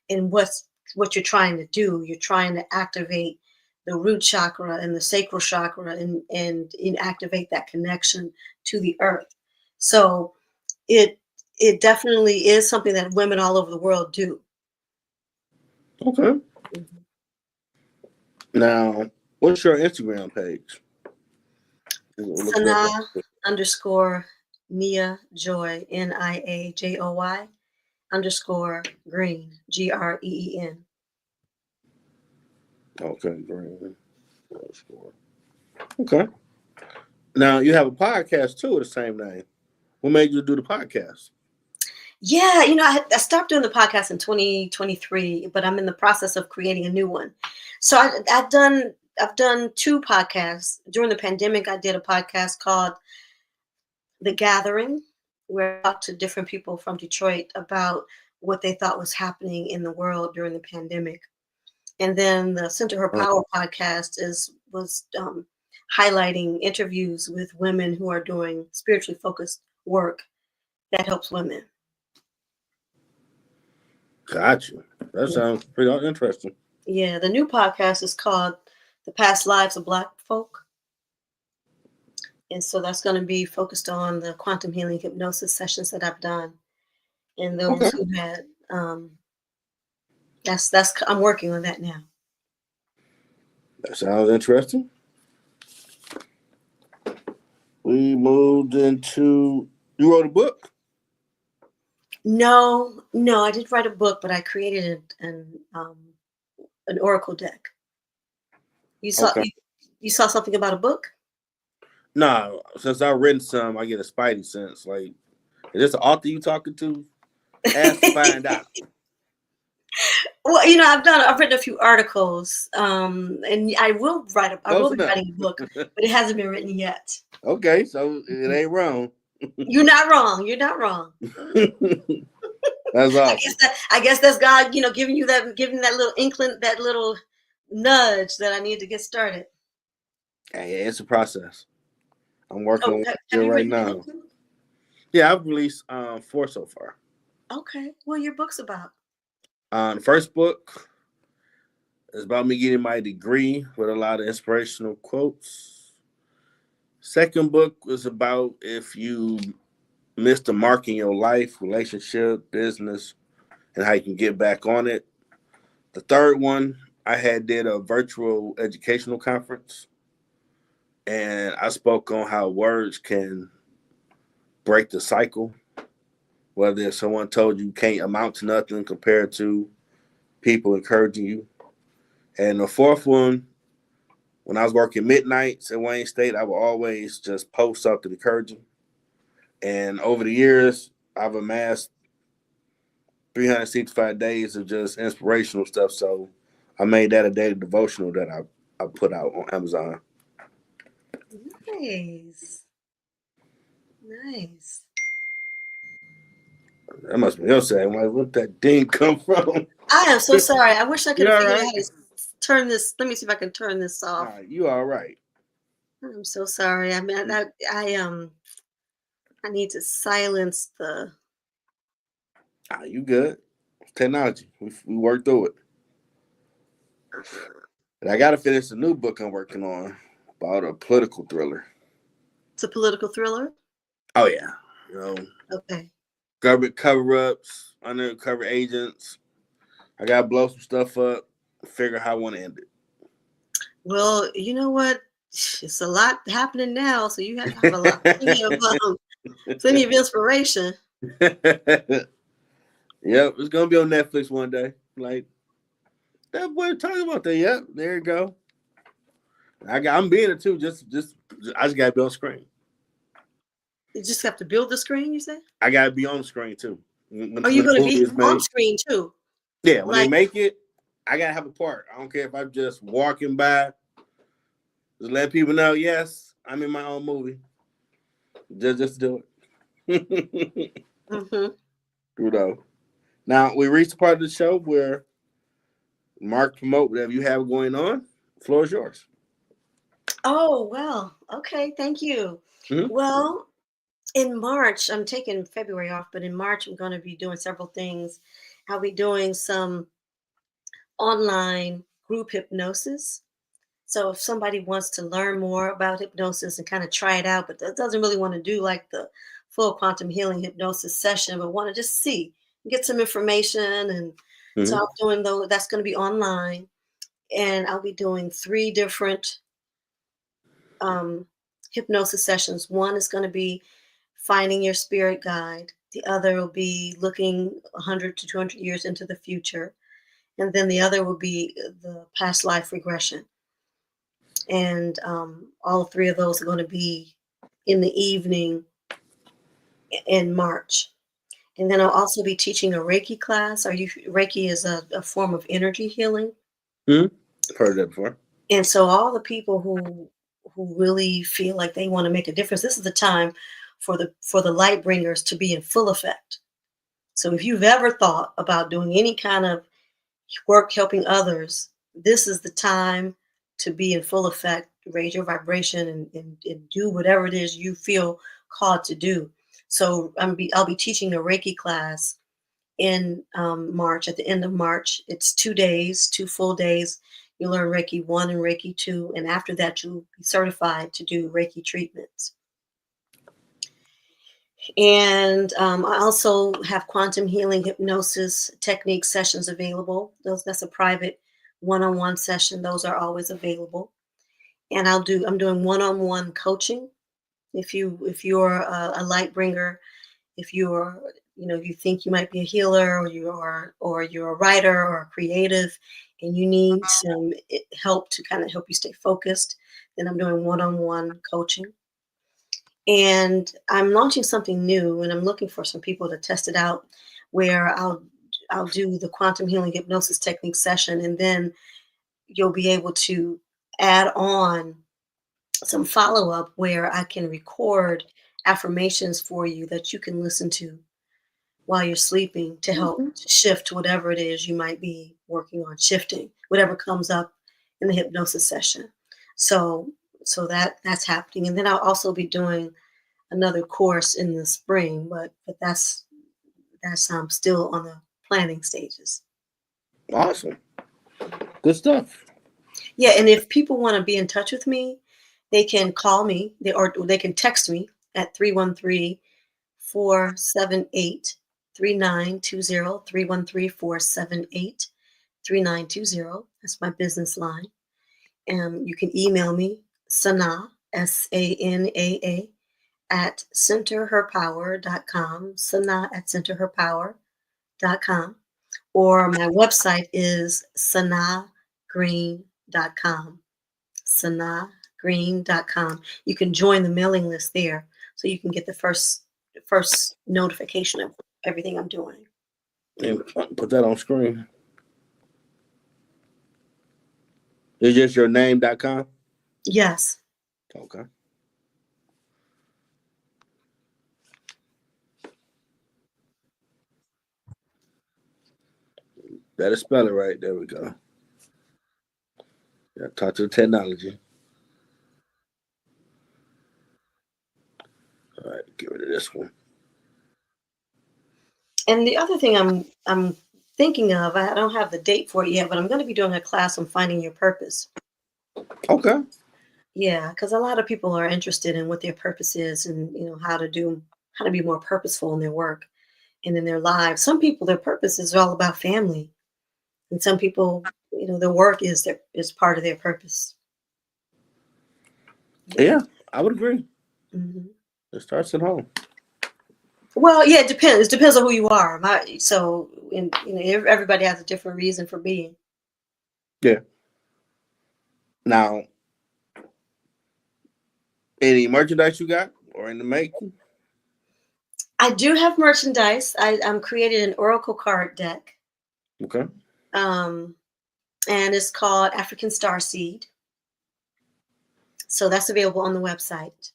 S2: in what you're trying to do. You're trying to activate the root chakra and the sacral chakra, and activate that connection to the earth. So it it definitely is something that women all over the world do.
S1: Okay.
S2: Mhm.
S1: Now, what's your Instagram page? We'll look you up.
S2: Sanaa underscore Nia Joy, NIAJOY underscore Green, GREEN.
S1: Okay, great. Okay. Now you have a podcast too with the same name. What made you do the podcast?
S2: Yeah, I stopped doing the podcast in 2023, but I'm in the process of creating a new one. So I've done two podcasts during the pandemic. I did a podcast called The Gathering, where I talked to different people from Detroit about what they thought was happening in the world during the pandemic. And then the Center Her
S1: Uh,
S2: Power podcast was highlighting interviews with women who are doing spiritually focused work that helps women.
S1: got you. That sounds pretty interesting.
S2: Yeah, the new podcast is called The Past Lives of Black Folk. And so that's going to be focused on the quantum healing hypnosis sessions that I've done and those
S1: Okay.
S2: who had that's I'm working on that now.
S1: That sounds interesting. We moved into. You wrote a book.
S2: No, no, I didn't write a book, but I created an oracle deck. You saw
S1: Okay.
S2: you saw something about a book?
S1: Nah, since I've written some, I get a spidey sense. Like, is this an author you talking to? Ask to find out.
S2: Well, I've written a few articles, and I
S1: Close
S2: will be
S1: enough.
S2: writing a book, but it hasn't been written yet.
S1: Okay, so it ain't wrong.
S2: You're not wrong. You're not wrong.
S1: That's awesome.
S2: I guess that's God, giving that little inkling, that little nudge that I need to get started.
S1: Hey, it's a process. I'm working
S2: Oh,
S1: on one
S2: have you
S1: right
S2: written a book
S1: now.
S2: too?
S1: Yeah, I've released 4 so far.
S2: Okay. What are your books about?
S1: The first book is about me getting my degree with a lot of inspirational quotes. Second book was about if you missed a mark in your life, relationship, business, and how you can get back on it. The third one, I had did a virtual educational conference, and I spoke on how words can break the cycle. Whether if someone told you can't amount to nothing compared to people encouraging you. And the fourth one, when I was working midnights at Wayne State, I would always just post something encouraging. And over the years, I've amassed 365 days of just inspirational stuff. So I made that a daily devotional that I put out on Amazon.
S2: Nice. Nice.
S1: That must be your saying. Like, where'd that ding come from?
S2: I am so sorry. I wish I could
S1: You
S2: have
S1: all
S2: figured out
S1: right?
S2: how to turn this. Let me see if I can turn this off.
S1: You all right?
S2: I'm so sorry. I mean, I need to silence the.
S1: You good? Technology. We worked through it. And I got to finish the new book I'm working on about a political thriller.
S2: It's a political thriller.
S1: Oh yeah,
S2: Okay.
S1: government cover-ups, undercover agents. I got to blow some stuff up, figure how I want to end
S2: Well, you know what? It's a lot happening now, so you have a lot, plenty of inspiration.
S1: it. Yep, it's gonna be on Netflix one day. Like that boy talking about that. Yep, there you go. I'm being it too. I just gotta be on screen.
S2: You just have to build the screen. You say?
S1: I gotta be on screen too. When
S2: Are you
S1: the
S2: going to
S1: movie
S2: be
S1: is
S2: on
S1: made,
S2: screen too?
S1: yeah, when they
S2: Like,
S1: make it, I gotta have a part. I don't care if I'm just walking by. Just let people know, yes, I'm in my own movie. Just do it.
S2: mm-hmm.
S1: Now we reached the part of the show where Mark promote whatever you have going on. The floor is yours.
S2: Oh well. Okay. Thank you.
S1: Mm-hmm.
S2: Well, in March, I'm taking February off, but in March, I'm going to be doing several things. I'll be doing some online group hypnosis. So if somebody wants to learn more about hypnosis and kind of try it out, but doesn't really want to do like the full quantum healing hypnosis session, but want to just see, get some information. And so
S1: Mm-hmm.
S2: I'm doing that's going to be online. And I'll be doing 3 different um, hypnosis sessions. One is going to be finding your spirit guide. The other will be looking 100 to 200 years into the future. And then the other will be the past life regression. And all 3 of those are going to be in the evening in March. And then I'll also be teaching a Reiki class. Reiki is a form of energy healing.
S1: Mm-hmm. I've heard that before.
S2: And so all the people who really feel like they want to make a difference, this is the time for the light bringers to be in full effect. So if you've ever thought about doing any kind of work helping others, this is the time to be in full effect, raise your vibration and do whatever it is you feel called to do. So I'll be teaching a Reiki class in March, at the end of March. It's 2 days, 2 full days. You learn Reiki 1 and Reiki 2, and after that, you'll be certified to do Reiki treatments. And I also have quantum healing hypnosis technique sessions available. That's a private one-on-one session. Those are always available. And I'm doing one-on-one coaching. If you're a light bringer, if you're you think you might be a healer, or you're a writer or a creative, and you need some help to kind of help you stay focused, then I'm doing one-on-one coaching. And I'm launching something new, and I'm looking for some people to test it out, where I'll do the quantum healing hypnosis technique session, and then you'll be able to add on some follow up where I can record affirmations for you that you can listen to while you're sleeping to help
S1: Okay.
S2: to shift whatever it is you might be working on shifting, whatever comes up in the hypnosis session. So that's happening. And then I'll also be doing another course in the spring, but that's still on the planning stages.
S1: Awesome. Good stuff.
S2: Yeah, and if people want to be in touch with me, they can call me, or they can text me at 313-478-3920, 313-478-3920. That's my business line. And you can email me, Sanaa, Sanaa, at centerherpower.com, Sanaa at centerherpower.com, or my website is sanaagreen.com, sanaagreen.com. You can join the mailing list there so you can get the first notification of everything I'm doing.
S1: And put that on screen. It's just your name.com?
S2: Yes.
S1: Okay. Better spell it right. There we go. Yeah, talk to the technology. All right, get rid of this one.
S2: And the other thing I'm thinking of, I don't have the date for it yet, but I'm going to be doing a class on finding your purpose.
S1: Okay.
S2: Yeah, because a lot of people are interested in what their purpose is, and how to be more purposeful in their work and in their lives. Some people, their purpose is all about family, and some people, their work is part of their purpose.
S1: Yeah, I would agree.
S2: Hmm.
S1: It starts at home.
S2: Well, yeah, it depends. It depends on who you are. Everybody has a different reason for being.
S1: Yeah. Now, any merchandise you got or in the making?
S2: I do have merchandise. I'm created an oracle card deck,
S1: Okay.
S2: um, and it's called African Star Seed. So that's available on the website.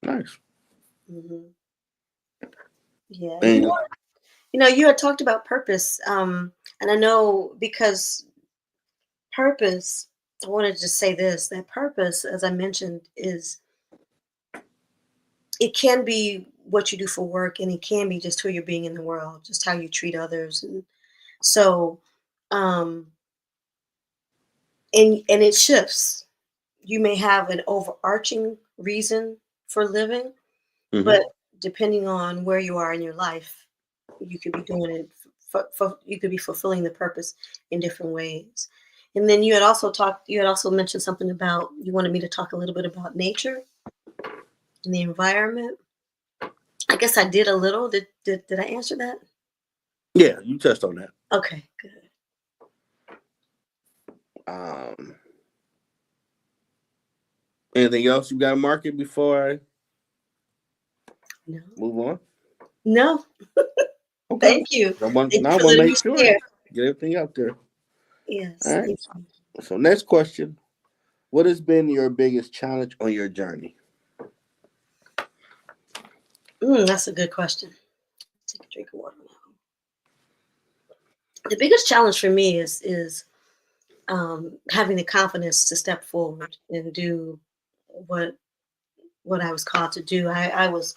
S1: Nice.
S2: Hmm. Yeah,
S1: And
S2: you had talked about purpose, and I know because purpose. I wanted to say this: that purpose, as I mentioned, it can be what you do for work, and it can be just who you're being in the world, just how you treat others, and so, um, and it shifts. You may have an overarching reason for living,
S1: hmm
S2: but depending on where you are in your life, you could be doing it you could be fulfilling the purpose in different ways. And then you had also mentioned something about, you wanted me to talk a little bit about nature and the environment. I guess I did a little. Did I answer that?
S1: yeah, you touched on that.
S2: Okay, good.
S1: Um, anything else you got to market before I
S2: No.
S1: move on?
S2: No,
S1: Okay.
S2: thank you. Thank you
S1: Now I
S2: for
S1: want to
S2: letting me
S1: make sure
S2: share.
S1: get everything out there. All
S2: Yes,
S1: right.
S2: thank you.
S1: So next question: what has been your biggest challenge on your journey?
S2: That's a good question. Take a drink of water now. The biggest challenge for me is having the confidence to step forward and do what what I was called to do. I was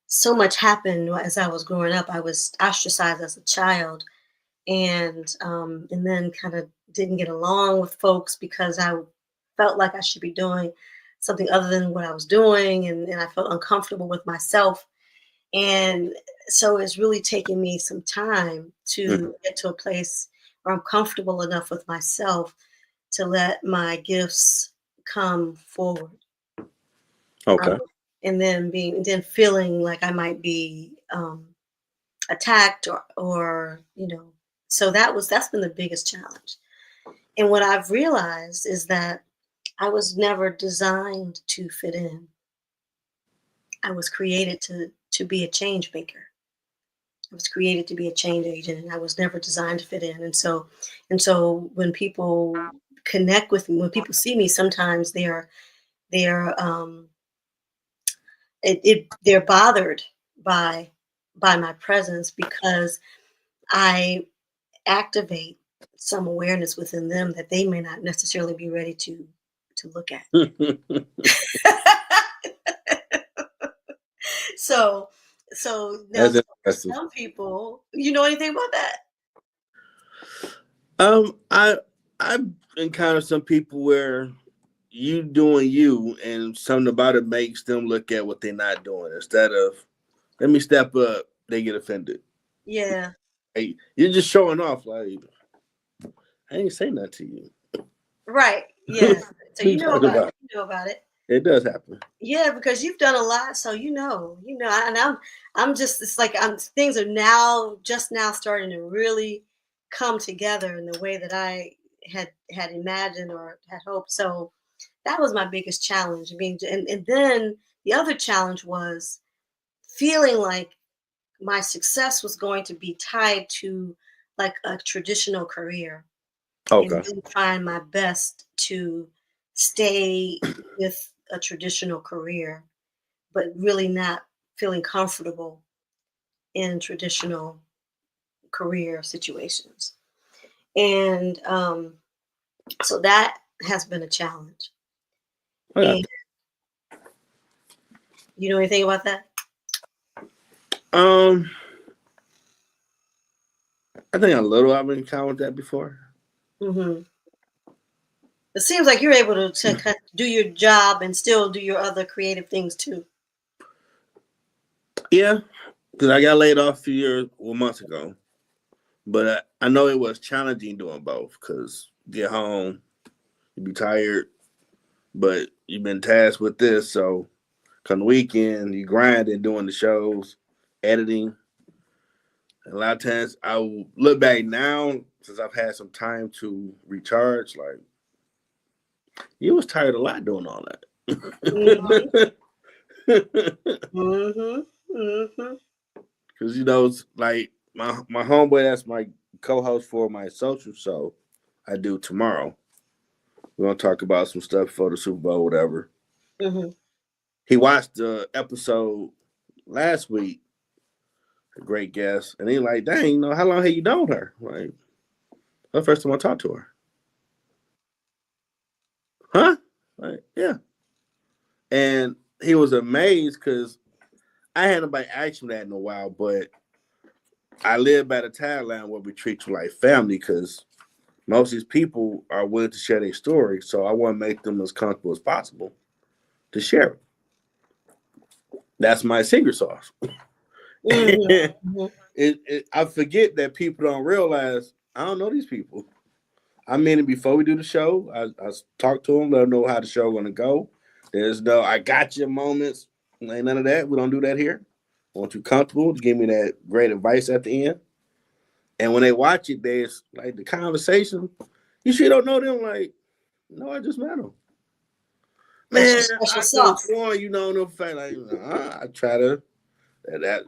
S2: so much happened as I was growing up. I was ostracized as a child, and then kind of didn't get along with folks because I felt like I should be doing something other than what I was doing, and I felt uncomfortable with myself. And so it's really taken me some time
S1: Mhm.
S2: to get to a place where I'm comfortable enough with myself to let my gifts come forward. Um,
S1: Okay.
S2: and then feeling like I might be attacked, or so that's been the biggest challenge. And what I've realized is that I was never designed to fit in. I was created to be a change maker. I was created to be a change agent, and I was never designed to fit in. And so when people connect with me, when people see me, sometimes they're they're bothered by by my presence because I activate some awareness within them that they may not necessarily be ready to look at. So so now
S1: That's
S2: so for
S1: impressive.
S2: some people, you know anything about that?
S1: I I've encountered some people where you doing you, and something about it makes them look at what they're not doing instead of let me step up. They get offended.
S2: Yeah.
S1: Hey, you're just showing off. Like I ain't say nothing to you.
S2: Right.
S1: What
S2: Yeah. So
S1: you talking about?
S2: you know about it.
S1: It does happen.
S2: Yeah, because you've done a lot, so and I'm just it's like I'm things are now just now starting to really come together in the way that I had imagined or had hoped. So that was my biggest challenge. And then the other challenge was feeling like my success was going to be tied to like a traditional career and
S1: Okay.
S2: really trying my best to stay with a traditional career, but really not feeling comfortable in traditional career situations. And so that has been a challenge.
S1: Okay.
S2: And you know anything about that?
S1: Um, I think a little I've encountered that before.
S2: Hmm. It seems like you're able to kind of do your job and still do your other creative things too.
S1: Yeah, because I got laid off a few years, well, months ago. But I know it was challenging doing both because get home, you be tired, but you've been tasked with this. So come the weekend, you grind and doing the shows, editing. And a lot of times I will look back now since I've had some time to recharge. Like you was tired a lot doing all
S2: Hmm.
S1: that.
S2: Hmm. Hmm.
S1: Because it's like my homeboy that's my co-host for my social show I do tomorrow. We're gonna talk about some stuff for the Super Bowl, whatever.
S2: Hmm.
S1: He watched the episode last week, a great guest, and he like, dang, how long have you known her? Like, the first time I talked to her. Huh? Like, yeah. And he was amazed because I hadn't nobody ask me that in a while, but I live by the tagline where we treat you like family because most of these people are willing to share their story. So I want to make them as comfortable as possible to share it. That's my secret sauce.
S2: Hmm.
S1: I forget that people don't realize I don't know these people. I mean, before we do the show, I talk to them, let them know how the show going to go. There's no I got your moments. Ain't none of that. We don't do that here. I want you comfortable to give me that great advice at the end. And when they watch it, there's like the conversation. You sure don't know them? Like, no, I just met them.
S2: That's your
S1: Man,
S2: special
S1: I could have
S2: sauce.
S1: sworn no fact. Like, I try to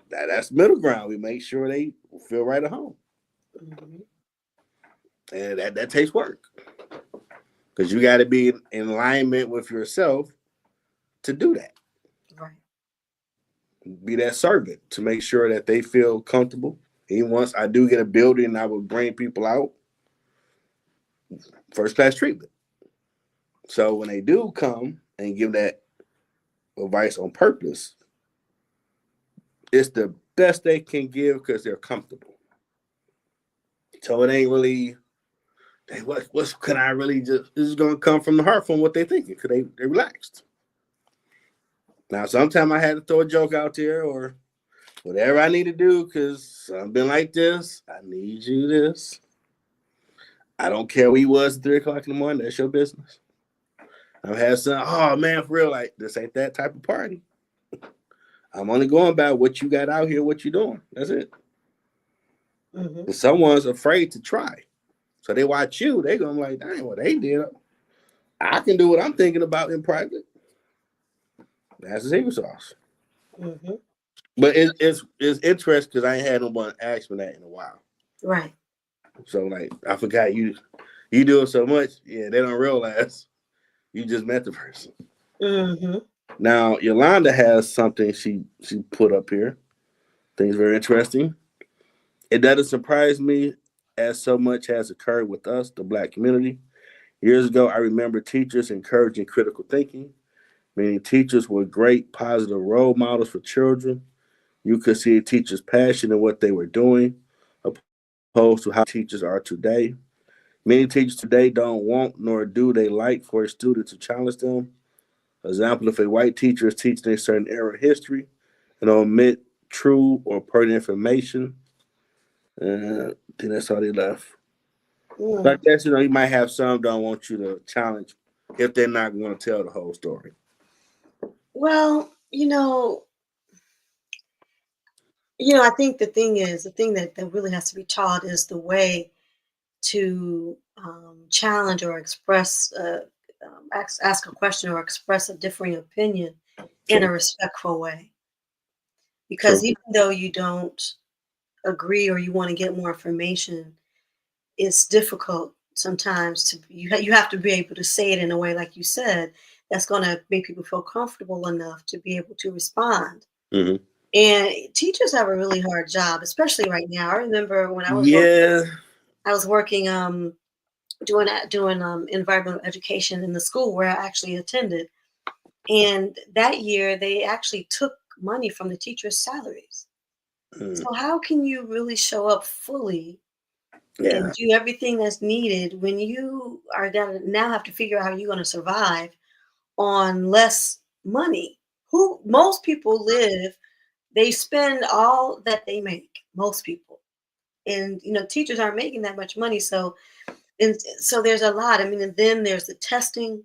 S1: that's middle ground. We make sure they feel right at home,
S2: Hmm.
S1: and that takes work because you got to be in alignment with yourself to do that.
S2: Right.
S1: Be that servant to make sure that they feel comfortable. Even once I do get a building, I would bring people out first class treatment. So when they do come and give that advice on purpose, it's the best they can give because they're comfortable. So it ain't really hey, what's can I really just this is gonna come from the heart from what they thinking because they relaxed. Now sometimes I had to throw a joke out there or whatever I need to do because something like this, I need you this. I don't care where you was at 3 o'clock in the morning, that's your business. I've had some, oh man, for real, like this ain't that type of party. I'm only going by what you got out here, what you doing. That's it.
S2: Hmm.
S1: If someone's afraid to try. So they watch you, they gonna be like, dang, what they did. I can do what I'm thinking about in private. That's the secret sauce.
S2: Hmm.
S1: But it's interesting because I ain't had no one ask me that in a while.
S2: Right.
S1: So like I forgot you do it so much. Yeah, they don't realize you just met the person.
S2: Mm-hmm.
S1: Now Yolanda has something she put up here. Things very interesting. It doesn't surprise me as so much has occurred with us, the black community. Years ago, I remember teachers encouraging critical thinking, meaning teachers were great positive role models for children. You could see a teacher's passion in what they were doing, opposed to how teachers are today. Many teachers today don't want nor do they like for a student to challenge them. Example, if a white teacher is teaching a certain era of history and omit true or pertinent information, then that's how they left. So I
S2: Mm.
S1: guess you might have some don't want you to challenge if they're not going to tell the whole story.
S2: Well, I think the thing that really has to be taught is the way to challenge or express, ask a question or express a differing opinion in a
S1: True,
S2: respectful way. Because
S1: true.
S2: even though you don't agree or you want to get more information, it's difficult sometimes you have to be able to say it in a way, like you said, that's going to make people feel comfortable enough to be able to respond.
S1: Hmm.
S2: And teachers have a really hard job, especially right now. I remember when
S1: Yeah,
S2: I was working doing environmental education in the school where I actually attended, and that year they actually took money from the teachers' salaries.
S1: mm,
S2: So how can you really show up fully and
S1: yeah,
S2: do everything that's needed when you are gonna now have to figure out how you're gonna survive on less money? Who Most people live, they spend all that they make, most people. And teachers aren't making that much money, so there's a lot. I mean, and then there's the testing.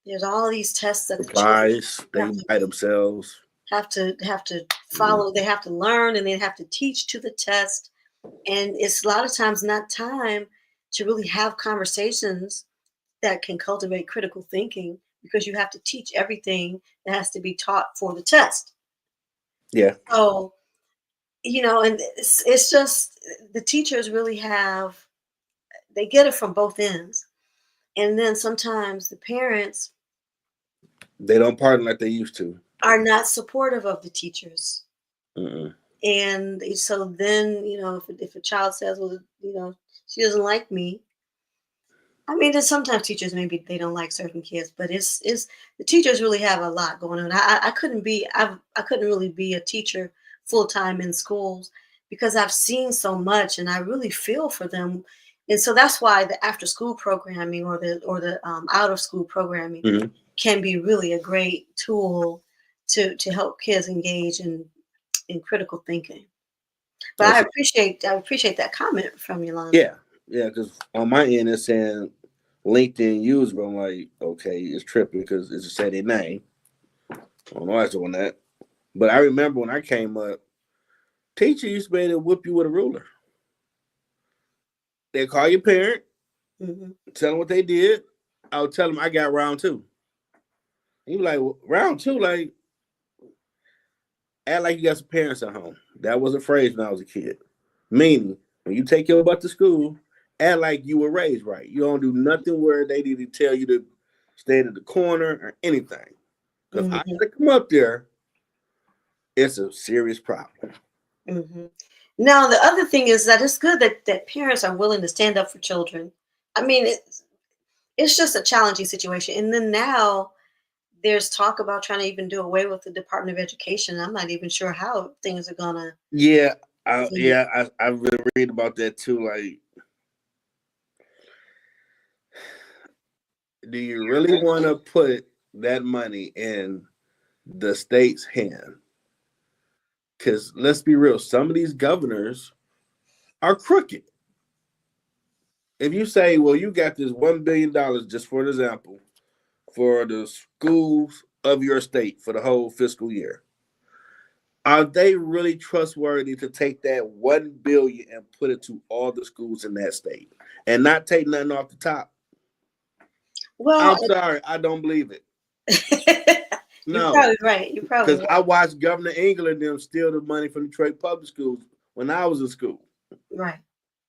S2: There's all these tests that the children
S1: supplies
S2: have
S1: they
S2: to
S1: buy themselves.
S2: follow. They have to learn, and they have to teach to the test. And it's a lot of times not time to really have conversations that can cultivate critical thinking, because you have to teach everything that has to be taught for the test.
S1: Yeah,
S2: So, and it's just the teachers really they get it from both ends. And then sometimes the parents
S1: they don't partner like they used to.
S2: are not supportive of the teachers.
S1: Mm-mm.
S2: And so then, if a child says, well, she doesn't like me. I mean, there's sometimes teachers, maybe they don't like certain kids, but it's the teachers really have a lot going on. I couldn't really be a teacher full time in schools, because I've seen so much and I really feel for them. And so that's why the after school programming or the out of school programming
S1: Hmm.
S2: can be really a great tool to help kids engage in critical thinking. But
S1: That's
S2: I appreciate that comment from Yolanda.
S1: yeah, yeah. Because on my end, it's saying LinkedIn user. But I'm like, okay, it's tripping because it's just say their name. I don't know why it's doing that. But I remember when I came up, teacher used to be able to whip you with a ruler. They call your parent,
S2: Hmm.
S1: tell them what they did. I would tell them I got round two. He was like, well, round two, like act like you got some parents at home. That was a phrase when I was a kid. Meaning, when you take your butt to school, act like you were raised right. You don't do nothing where they need to tell you to stay in the corner or anything. Because if I
S2: Hmm.
S1: gotta come up there, it's a serious problem.
S2: Hmm. Now, the other thing is that it's good that parents are willing to stand up for children. I mean, it's just a challenging situation. And then now there's talk about trying to even do away with the Department of Education. I'm not even sure how things are gonna.
S1: Yeah,
S2: You
S1: I really read about that too. Like, do you really want to put that money in the state's hand? Because let's be real, some of these governors are crooked. If you say, well, you got this $1 billion, just for an example, for the schools of your state for the whole fiscal year, are they really trustworthy to take that 1 billion and put it to all the schools in that state and not take nothing off the top?
S2: well,
S1: I'm sorry, I don't believe it.
S2: You're
S1: No,
S2: probably right. You're probably
S1: because
S2: right.
S1: I watched Governor England and them steal the money from Detroit public schools when I was in school.
S2: Right.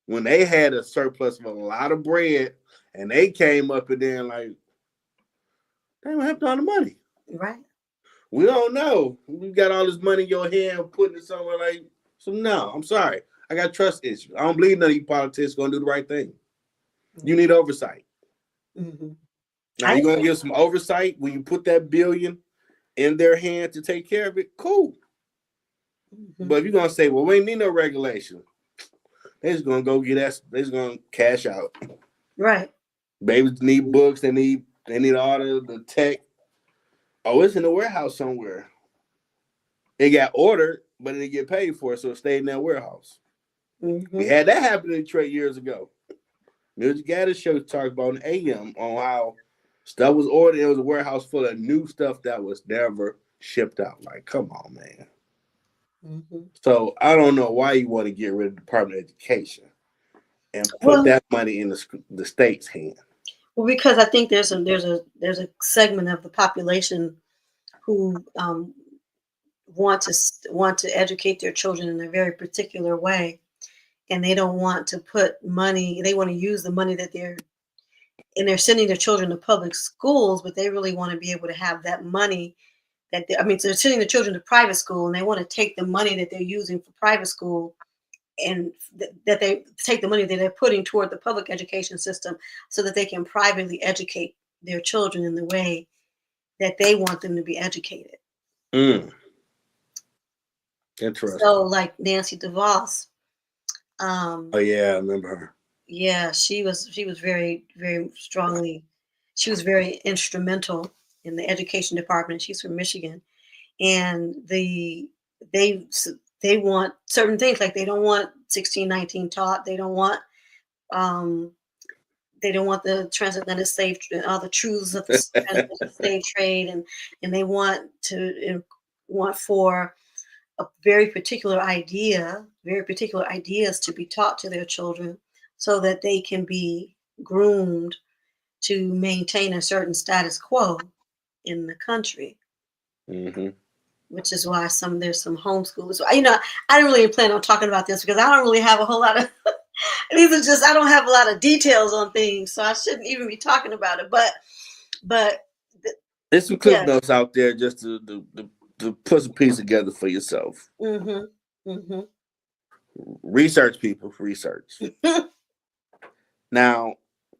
S1: When they had a surplus of a lot of bread, and they came up and then like, they don't have all the money.
S2: Right.
S1: We don't know. You got all this money in your hand, putting it somewhere like. So no, I'm sorry. I got trust issues. I don't believe none of you politicians gonna do the right thing. You need oversight.
S2: Mm-hmm.
S1: Now you're gonna give some oversight when you put that billion in their hand to take care of it. Cool.
S2: Mm-hmm.
S1: But if you're gonna say, well, we ain't need no regulation, they're just gonna go get us. They're just gonna cash out.
S2: Right.
S1: Babies need books. They need all the tech. Oh, it's in the warehouse somewhere. It got ordered, but it didn't get paid for it, so it stayed in that warehouse.
S2: Mm-hmm.
S1: We had that happen in Detroit years ago. Music Gathers show talked about an AM on how stuff was ordered. It was a warehouse full of new stuff that was never shipped out. Like, come on, man.
S2: Mm-hmm.
S1: So I don't know why you want to get rid of the Department of Education and put
S2: Well,
S1: that money in the state's hand.
S2: well, because I think there's a segment of the population who want to educate their children in a very particular way, and they don't want to put money. They want to use the money that they're sending their children to public schools, but they really want to be able to have that money so they're sending the children to private school, and they want to take the money that they're using for private school and that they take the money that they're putting toward the public education system so that they can privately educate their children in the way that they want them to be educated.
S1: Interesting.
S2: So, like Nancy DeVos,
S1: Oh yeah, I remember her.
S2: yeah, she was very, very strongly. She was very instrumental in the education department. She's from Michigan, and they they want certain things, like they don't want 1619 taught. Um, they don't want the transatlantic slave all the truths of the transatlantic slave trade, and they want for a very particular ideas to be taught to their children so that they can be groomed to maintain a certain status quo in the country.
S1: Mm-hmm.
S2: Which is why there's some homeschoolers. I didn't really plan on talking about this because I don't really have a whole lot of these are just I don't have a lot of details on things, so I shouldn't even be talking about it. But
S1: there's some clip notes out there just to put some piece together for yourself.
S2: Mm-hmm. Mm-hmm.
S1: Research, people, research. Now,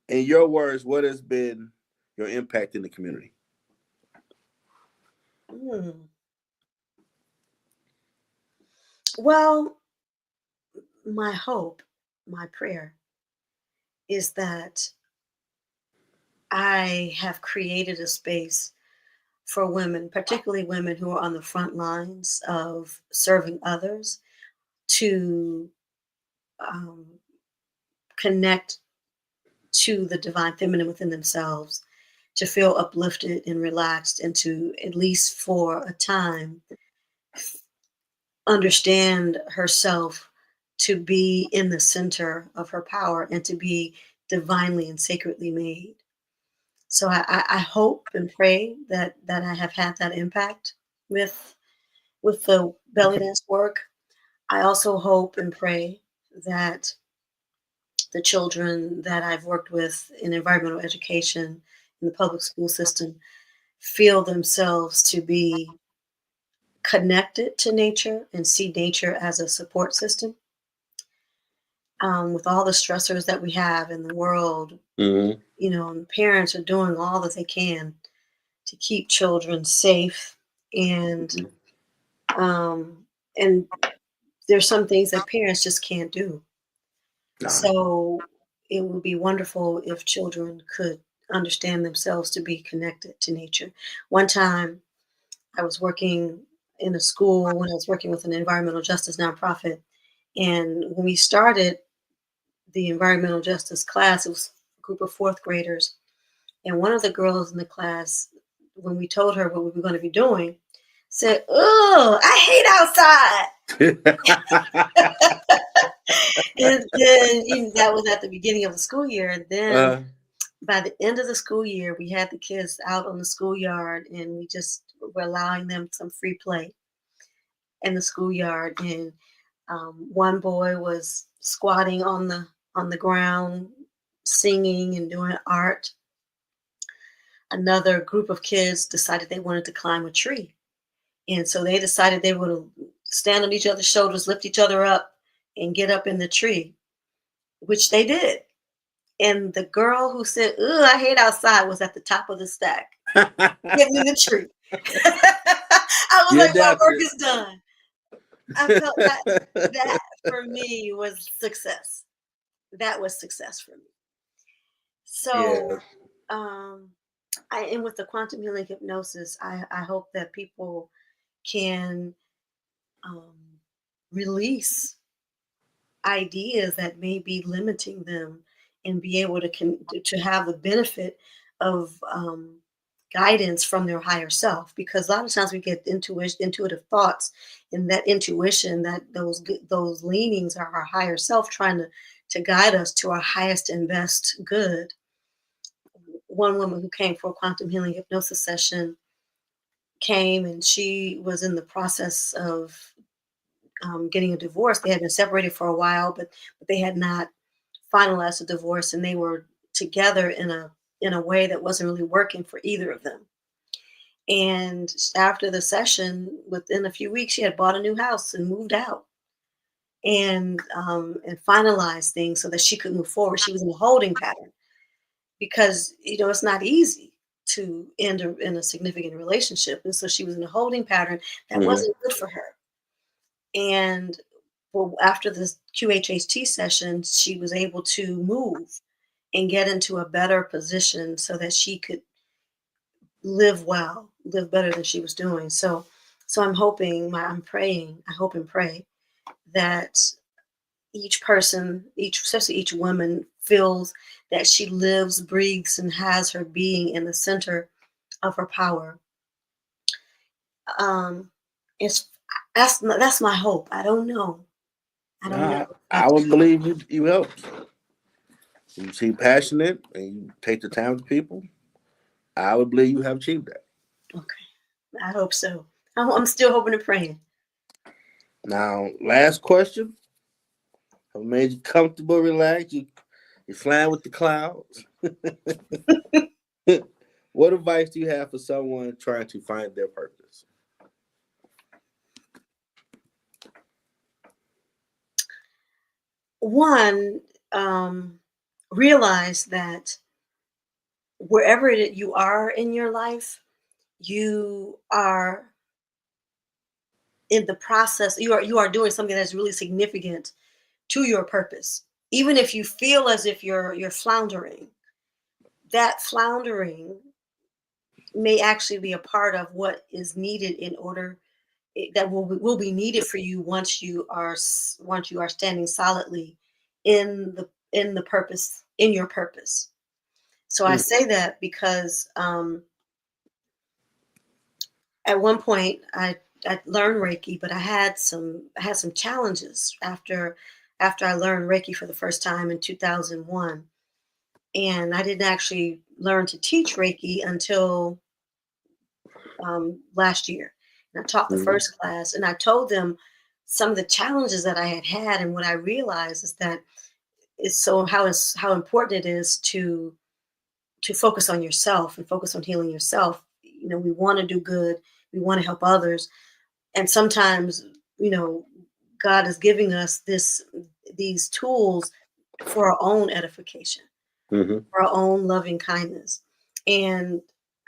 S1: in your words, what has been your impact in the community?
S2: Well, my hope, my prayer is that I have created a space for women, particularly women who are on the front lines of serving others, to connect to the divine feminine within themselves, to feel uplifted and relaxed, and to, at least for a time, understand herself to be in the center of her power and to be divinely and sacredly made. So I hope and pray that I have had that impact with the belly dance work. I also hope and pray that the children that I've worked with in environmental education in the public school system feel themselves to be connected to nature and see nature as a support system. With all the stressors that we have in the world,
S1: Mm-hmm.
S2: And parents are doing all that they can to keep children safe, and and there's some things that parents just can't do. So it would be wonderful if children could understand themselves to be connected to nature. One time I was working in a school when I was working with an environmental justice nonprofit, and when we started the environmental justice class, it was a group of fourth graders. And one of the girls in the class, when we told her what we were going to be doing, said, "Oh, I hate outside." And then that was at the beginning of the school year. And then by the end of the school year, we had the kids out on the schoolyard, and we just we're allowing them some free play in the schoolyard. And one boy was squatting on the ground, singing and doing art. Another group of kids decided they wanted to climb a tree, and so they decided they would stand on each other's shoulders, lift each other up, and get up in the tree, which they did. And the girl who said, "Ugh, I hate outside," was at the top of the stack, getting in the tree. I was
S1: You
S2: like, "My work
S1: adapted.
S2: is done." I felt that for me was success. That was success for me. So,
S1: Yeah.
S2: um, and with the quantum healing hypnosis, I hope that people can um, release ideas that may be limiting them and be able to to have the benefit of guidance from their higher self, because a lot of times we get intuitive thoughts, and that intuition, that those leanings are our higher self trying to guide us to our highest and best good. One woman who came for a quantum healing hypnosis session came, and she was in the process of getting a divorce. They had been separated for a while, but they had not finalized the divorce, and they were together in a way that wasn't really working for either of them. And after the session, within a few weeks, she had bought a new house and moved out, and finalized things so that she could move forward. She was in a holding pattern because it's not easy to end in a significant relationship, and so she was in a holding pattern that
S1: Hmm.
S2: wasn't good for her. And well, after this QHHT session, she was able to move and get into a better position so that she could live well, live better than she was doing. So I'm hoping, I'm praying, I hope and pray that each person, especially each woman, feels that she lives, breathes, and has her being in the center of her power. Um, it's that's my hope. I don't know. I don't know.
S1: Nah, I
S2: That's
S1: would believe you helped. You seem passionate and you take the time with people. I would believe you have achieved that.
S2: okay. I hope so. I'm still hoping and praying.
S1: Now, last question. I made you comfortable, relaxed. You're flying with the clouds. What advice do you have for someone trying to find their purpose?
S2: One, um, realize that wherever you are in your life, you are in the process. You are doing something that's really significant to your purpose. Even if you feel as if you're floundering, that floundering may actually be a part of what is needed in order that will be needed for you once you are standing solidly in the purpose, in your purpose. So I
S1: Mm,
S2: say that because at one point I learned Reiki, but I had some challenges after I learned Reiki for the first time in 2001, and I didn't actually learn to teach Reiki until last year. And I taught the
S1: mhm,
S2: first class, and I told them some of the challenges that I had, and what I realized is that how important it is to focus on yourself and focus on healing yourself. We want to do good, we want to help others, and sometimes you know God is giving us these tools for our own edification,
S1: mhm,
S2: for our own loving kindness. And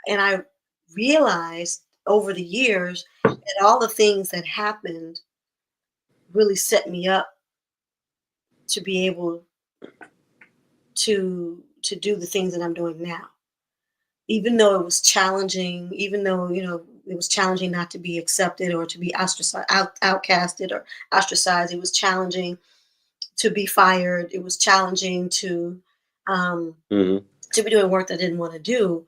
S2: and I realized over the years that all the things that happened really set me up to be able to do the things that I'm doing now. Even though it was challenging, even though it was challenging not to be accepted or to be ostracized, outcasted or ostracized. It was challenging to be fired. It was challenging um,
S1: mhm.
S2: to be doing work that I didn't want to do.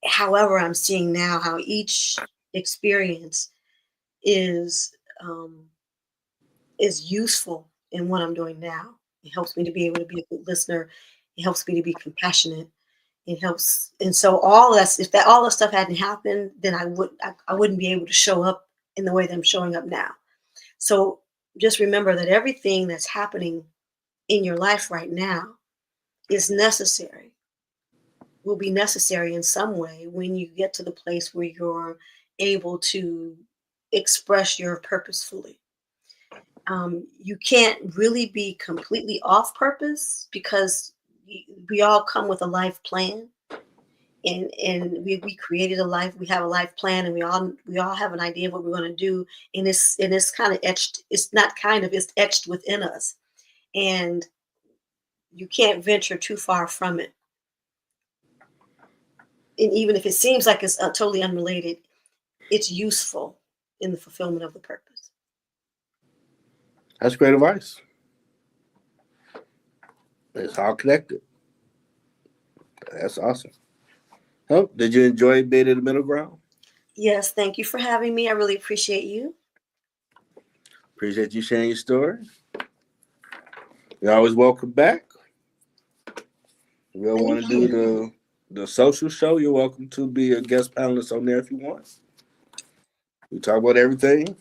S2: However, I'm seeing now how each experience is um, is useful in what I'm doing now. It helps me to be able to be a good listener. It helps me to be compassionate, It helps. And so all that's if that all the stuff hadn't happened, then I wouldn't be able to show up in the way that I'm showing up now. So just remember that everything that's happening in your life right now is necessary, will be necessary in some way when you get to the place where you're able to express your purpose fully. You can't really be completely off purpose because we all come with a life plan, and we created a life. We have a life plan, and we all have an idea of what we're going to do. And it's kind of etched. It's not kind of. It's etched within us, and you can't venture too far from it. And even if it seems like it's totally unrelated, it's useful in the fulfillment of the purpose.
S1: That's great advice. It's all connected. That's awesome. Oh, did you enjoy being in the middle ground?
S2: Yes, thank you for having me. I really appreciate you.
S1: Appreciate you sharing your story. You're always welcome back. If you
S2: Thank
S1: want to
S2: you.
S1: do the social show, you're welcome to be a guest panelist on there if you want. We talk about everything,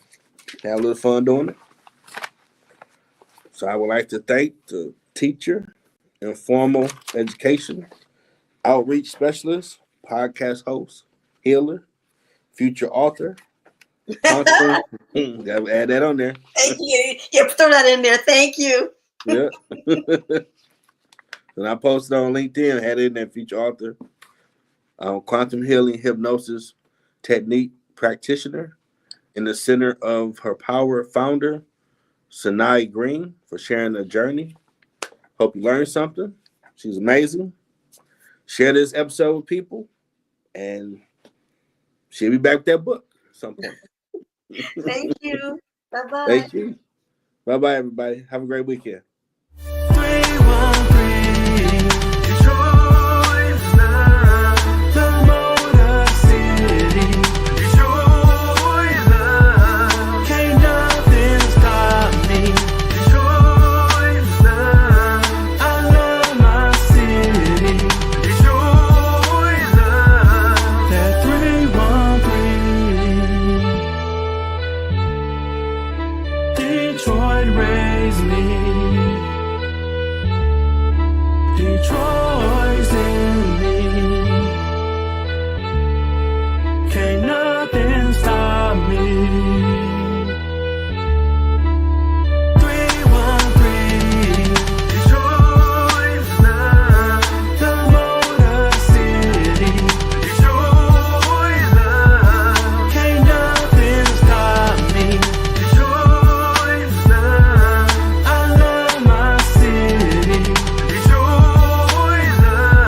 S1: have a little fun doing it. So I would like to thank the teacher, informal education, outreach specialist, podcast host, healer, future author, counselor. Gotta add that on there.
S2: Thank you. Yeah, throw that in there. Thank you.
S1: Yeah. And I posted on LinkedIn, had it in there, future author, quantum healing hypnosis technique practitioner, in the center of her power founder, Sanaa Green, for sharing her journey. Hope you learned something. She's amazing. Share this episode with people, and she'll be back with that book at some point.
S2: Thank you. Bye bye.
S1: Thank you. Bye bye, everybody. Have a great weekend.